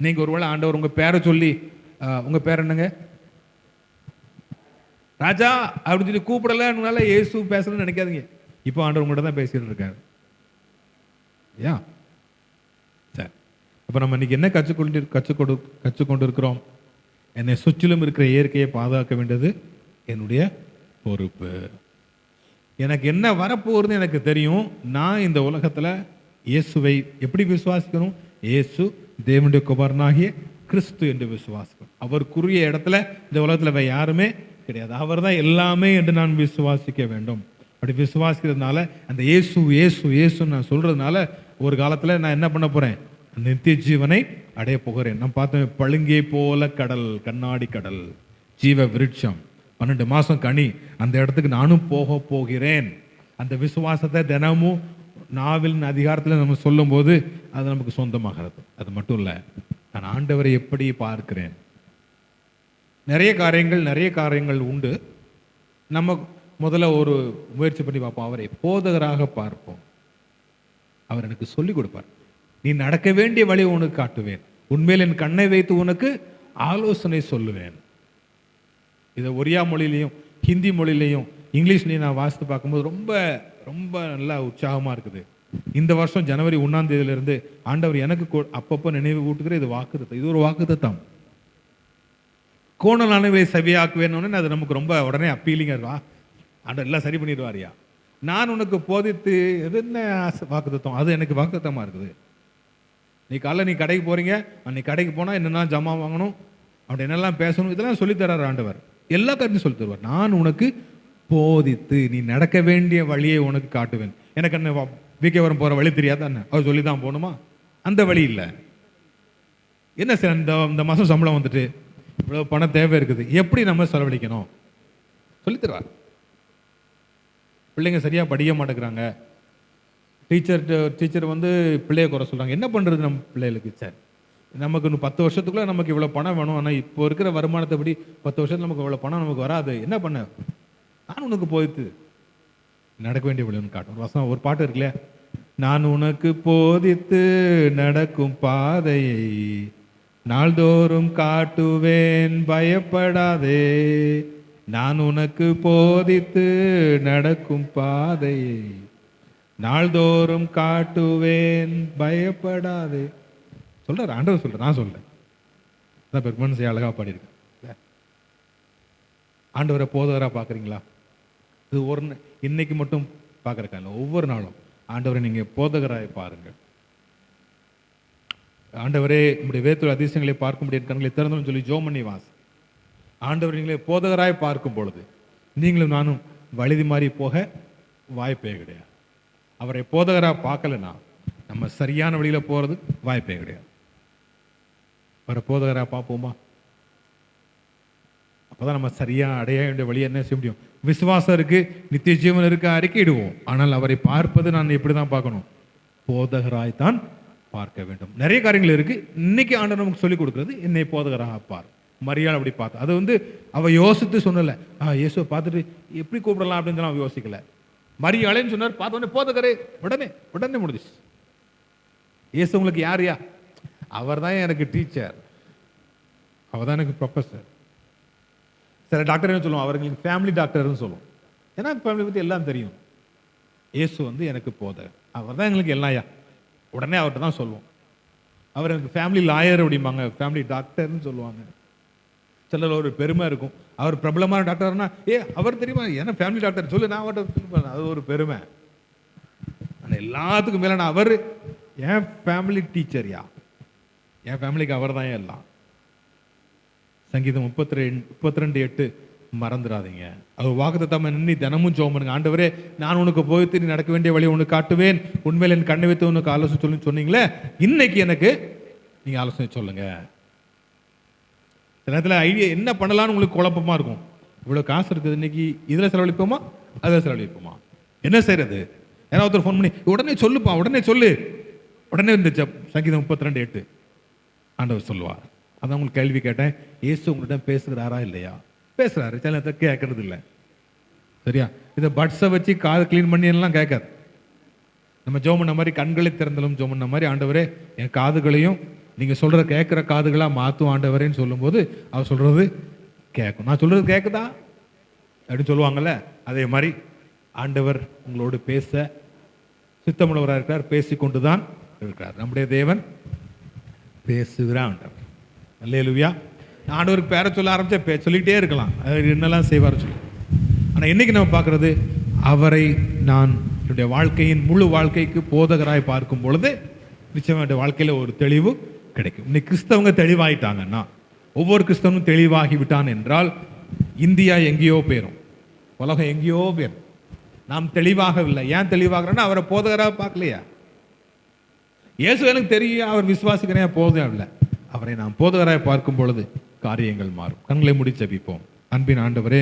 நீங்க ஒருவேளை ஆண்டவர் உங்க பேரை சொல்லி, உங்க பேர் என்னங்க ராஜா அப்படின்னு சொல்லி கூப்பிடல, இயேசு பேசணும்னு நினைக்காதீங்க. இப்போ ஆண்டவர் உங்கள்கிட்ட தான் பேசிட்டு இருக்காரு. ஏன் சரி, அப்போ நம்ம இன்னைக்கு என்ன கற்றுக்கொண்டு இருக்கிறோம்? என்னை சுற்றிலும் இருக்கிற இயற்கையை பாதுகாக்க வேண்டியது என்னுடைய பொறுப்பு. எனக்கு என்ன வரப்போகுதுன்னு எனக்கு தெரியும். நான் இந்த உலகத்தில் இயேசுவை எப்படி விசுவாசிக்கணும்? இயேசு தேவனுடைய குமாரனாகிய கிறிஸ்து என்று விசுவாசிக்கணும். அவருக்குரிய இடத்துல இந்த உலகத்தில் யாருமே கிடையாது. அவர் தான் எல்லாமே என்று நான் விசுவாசிக்க வேண்டும். அப்படி விசுவாசிக்கிறதுனால, அந்த இயேசு இயேசு இயேசுன்னு நான் சொல்றதுனால, ஒரு காலத்தில் நான் என்ன பண்ண போறேன்? நித்திய ஜீவனை அடைய போகிறேன். நான் பார்த்தேன், பழுங்கை போல கடல், கண்ணாடி கடல், ஜீவ விருட்சம், 12 மாசம் கனி, அந்த இடத்துக்கு நானும் போக போகிறேன். அந்த விசுவாசத்தை தினமும் நாவின் அதிகாரத்தில் நம்ம சொல்லும் போது அது நமக்கு சொந்தமாகிறது. அது மட்டும் இல்லை, நான் ஆண்டவரை எப்படி பார்க்கிறேன். நிறைய காரியங்கள் உண்டு. நம்ம முதல்ல ஒரு முயற்சி பண்ணி பார்ப்போம். அவரை போதகராக பார்ப்போம். அவர் எனக்கு சொல்லிக் கொடுப்பார். நீ நடக்க வேண்டிய வழி உனக்கு காட்டுவேன், உண்மையில் என் கண்ணை வைத்து உனக்கு ஆலோசனை சொல்லுவேன். இதை ஒரியா மொழியிலையும் ஹிந்தி மொழியிலையும் இங்கிலீஷ்லையும் நான் வாசித்து பார்க்கும்போது ரொம்ப ரொம்ப நல்லா உற்சாகமாக இருக்குது. இந்த வருஷம் ஜனவரி 1ஆம் தேதியிலிருந்து ஆண்டவர் எனக்கு அப்பப்போ நினைவு கூட்டுகிற இது வாக்குத்தத்தம். இது ஒரு வாக்குத்தத்தம். கோணலானவை செவியாக்குவேன்னு அது நமக்கு ரொம்ப உடனே அப்பீலிங்காக இருக்கும். ஆண்டவர் எல்லாம் சரி பண்ணிடுவாரியா, நான் உனக்கு போதித்து, எது என்ன வாக்குத்தத்தம்? அது எனக்கு வாக்குத்தத்தமாக இருக்குது. நீ காலைல நீ கடைக்கு போறீங்க, நீ கடைக்கு போனால் என்னென்ன ஜமா வாங்கணும், அப்படி என்னெல்லாம் பேசணும், இதெல்லாம் சொல்லித்தரார் ஆண்டவர். எல்லா கருத்தையும் சொல்லி தருவார். நான் உனக்கு போதித்து நீ நடக்க வேண்டிய வழியை உனக்கு காட்டுவேன். எனக்கு என்ன விகேவரம் போகிற வழி தெரியாத என்ன அவர் சொல்லி தான் போகணுமா? அந்த வழி இல்லை. என்ன சார், இந்த மாதம் சம்பளம் வந்துட்டு இவ்வளோ பணம் தேவை இருக்குது, எப்படி நம்ம செலவழிக்கணும் சொல்லி தருவார். பிள்ளைங்க சரியாக படிக்க மாட்டேங்கிறாங்க, டீச்சர் பிள்ளைய குறை சொல்கிறாங்க, என்ன பண்ணுறது நம்ம பிள்ளைகளுக்கு? சார் நமக்கு இன்னும் 10 வருஷத்துக்குள்ள நமக்கு இவ்வளோ பணம் வேணும், ஆனால் இப்போ இருக்கிற வருமானத்தை படி 10 வருஷத்துல நமக்கு இவ்வளோ பணம் நமக்கு வராது, என்ன பண்ண, நான் உனக்கு போதித்து நடக்க வேண்டிய வழின்னு காட்டும். வசனம் ஒரு பாட்டு இருக்குல்லையா, நான் உனக்கு போதித்து நடக்கும் பாதையை நாள்தோறும் காட்டுவேன் பயப்படாதே, நான் உனக்கு போதித்து நடக்கும் பாதையை நாள்தோறும் காட்டுவேன் பயப்படாதே சொல்றாரு ஆண்டவர், சொல்ற நான் சொல்றேன். பெருமன்சி அழகா பாடியிருக்கேன். ஆண்டவரை போதவரா பாக்குறீங்களா? இது இன்னைக்கு மட்டும் பார்க்கறக்கால, ஒவ்வொரு நாளும் ஆண்டவரை நீங்க போதகராய் பாருங்க. ஆண்டவரே உங்களுடைய வேத்துல அதிசயங்களை பார்க்க முடியும் கண்களை திறந்தோம்னு சொல்லி ஜோம் பண்ணி வாசி. ஆண்டவர் நீங்களே போதகராய் பார்க்கும் பொழுது நீங்களும் நானும் வழுதி மாறி போக வாய்ப்பே கிடையாது. அவரை போதகரா பார்க்கலன்னா நம்ம சரியான வழியில போறது வாய்ப்பே கிடையாது. அவரை போதகரா பார்ப்போமா? அப்பதான் நம்ம சரியா அடைய வேண்டிய வழி என்ன செய்ய முடியும். விசுவாசம் இருக்கு, நித்திய ஜீவன் இருக்கு, அறிக்கையிடுவோம். ஆனால் அவரை பார்ப்பது நான் எப்படிதான் பார்க்கணும்? போதகராய்த்தான் பார்க்க வேண்டும். நிறைய காரியங்கள் இருக்கு. இன்னைக்கு ஆண்டவர் நமக்கு சொல்லிக் கொடுக்கிறது, என்னை போதகராக பார். மரியாள் அப்படி பார்த்தா, அது அவ யோசித்து சொன்னல, இயேசுவை பார்த்துட்டு எப்படி கூப்பிடலாம் அப்படின்னு அவ யோசிக்கல. மரியாளைன்னு சொன்னார், பார்த்தோன்னே போதகரே, உடனே உடனே முடிஞ்சிச்சு. இயேசு உங்களுக்கு யாரையா? அவர் தான் எனக்கு டீச்சர், அவர் தான் எனக்கு ப்ரொஃபஸர். சில டாக்டர் என்ன சொல்லுவோம், அவர்களுக்கு ஃபேமிலி டாக்டர்னு சொல்லுவோம். ஏன்னா ஃபேமிலி பற்றி எல்லாம் தெரியும். இயேசு எனக்கு போதகர், அவர் தான் எங்களுக்கு எல்லாம்யா, உடனே அவர்கிட்ட தான் சொல்லுவோம். அவர் எனக்கு ஃபேமிலி லாயர் அப்படிம்பாங்க, ஃபேமிலி டாக்டர்னு சொல்லுவாங்க. சிலர் ஒரு பெருமை இருக்கும், அவர் பிரபலமான டாக்டர்னா அவர் தெரியுமா ஏன்னா ஃபேமிலி டாக்டர் சொல்லு, நான் அவர்கிட்ட, அது ஒரு பெருமை. ஆனால் எல்லாத்துக்கும் மேலே நான் அவர் என் ஃபேமிலி டீச்சர்யா, என் ஃபேமிலிக்கு அவர் தான் எல்லாம். சங்கீதம் 32:8 மறந்துடாதீங்க. அவர் வாக்குத்தத்தம் நின்று தினமும் ஜெபம் பண்ணுங்க. ஆண்டவரே நான் உனக்கு போய்த்து நீ நடக்க வேண்டிய வழியை உனக்கு காட்டுவேன், உண்மையில் என் கண்ணை வைத்து உனக்கு ஆலோசனை சொல்லி சொன்னீங்களே, இன்னைக்கு எனக்கு நீங்க ஆலோசனை சொல்லுங்க. சில நேரத்தில் ஐடியா என்ன பண்ணலாம்னு உங்களுக்கு குழப்பமா இருக்கும். இவ்வளவு காசு இருக்குது, இன்னைக்கு இதுல செலவழிப்போமா அதில் செலவழிப்போமா, என்ன செய்யறது? ஏன்னா ஒருத்தர் ஃபோன் பண்ணி உடனே சொல்லுப்பா, உடனே சொல்லு, உடனே இந்த சங்கீதம் 32:8 ஆண்டவர் சொல்லுவார். அதான் உங்களுக்கு கேள்வி கேட்டேன், இயேசு உங்கள்கிட்ட பேசுகிறாரா இல்லையா? பேசுறாரு, சில நேரத்தை கேட்கறது இல்லை. சரியா? இதை பட்ஸை வச்சு காது கிளீன் பண்ணி எல்லாம் கேட்காது. நம்ம ஜெபம் பண்ண மாதிரி கண்களை திறந்தாலும் ஜெபம் பண்ண மாதிரி, ஆண்டவரே என் காதுகளையும் நீங்க சொல்ற கேட்கிற காதுகளா மாத்தும் ஆண்டவரேன்னு சொல்லும்போது அவர் சொல்றது கேட்கும். நான் சொல்றது கேட்குதா அப்படின்னு சொல்லுவாங்கல்ல, அதே மாதிரி ஆண்டவர் உங்களோடு பேச சித்தமுள்ளவராக இருக்கிறார், பேசிக்கொண்டுதான் இருக்கிறார். நம்முடைய தேவன் பேசுகிறான். அல்லேலூயா. ஆண்டவருக்கு பேரை சொல்ல ஆரம்பிச்சா சொல்லிக்கிட்டே இருக்கலாம், அவர் என்னெல்லாம் செய்வார் சொல்லி. ஆனால் இன்னைக்கு நம்ம பார்க்கறது, அவரை நான் என்னுடைய வாழ்க்கையின் முழு வாழ்க்கைக்கு போதகராய் பார்க்கும் பொழுது நிச்சயமா என்னுடைய வாழ்க்கையில ஒரு தெளிவு கிடைக்கும். இன்னைக்கு கிறிஸ்தவங்க தெளிவாயிட்டாங்கன்னா, ஒவ்வொரு கிறிஸ்தவனும் தெளிவாகி விட்டான் என்றால் இந்தியா எங்கேயோ போயிடும், உலகம் எங்கேயோ போயிடும். நாம் தெளிவாகவில்லை. ஏன் தெளிவாகிறோன்னா அவரை போதகராக பார்க்கலையா? இயேசு எனக்கு தெரியும், அவர் விசுவாசிக்கிறேன், போதும் இல்லை. அவரை நாம் போதகராக பார்க்கும் பொழுது காரியங்கள் மாறும். கண்களை மூடி ஜெபிப்போம். அன்பின் ஆண்டவரே,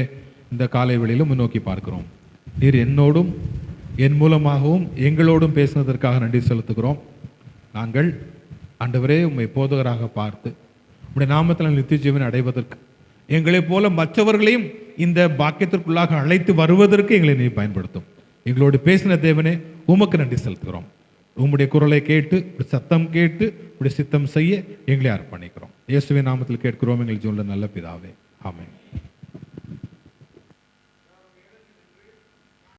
இந்த காலை வேளையிலும் முன்னோக்கி பார்க்கிறோம். நீர் என்னோடும் என் மூலமாகவும் எங்களோடும் பேசினதற்காக நன்றி செலுத்துகிறோம். நாங்கள் ஆண்டவரே உம்மை போதகராக பார்த்து உம்முடைய நாமத்தில் நித்திய ஜீவனை அடைவதற்கு, எங்களைப் போல மற்றவர்களையும் இந்த பாக்கியத்திற்குள்ளாக அழைத்து வருவதற்கு எங்களை நீ பயன்படுத்தும். எங்களோடு பேசின தேவனே உமக்கு நன்றி செலுத்துகிறோம். உம்முடைய குரலை கேட்டு, சத்தம் கேட்டு உடைய சித்தம் செய்ய எங்களை அர்ப்பணிக்கிறோம். இயேசுவின் நாமத்தில் கேட்கிறோம் எங்கள் ஜீவனில் நல்ல பிதாவே, ஆமென்.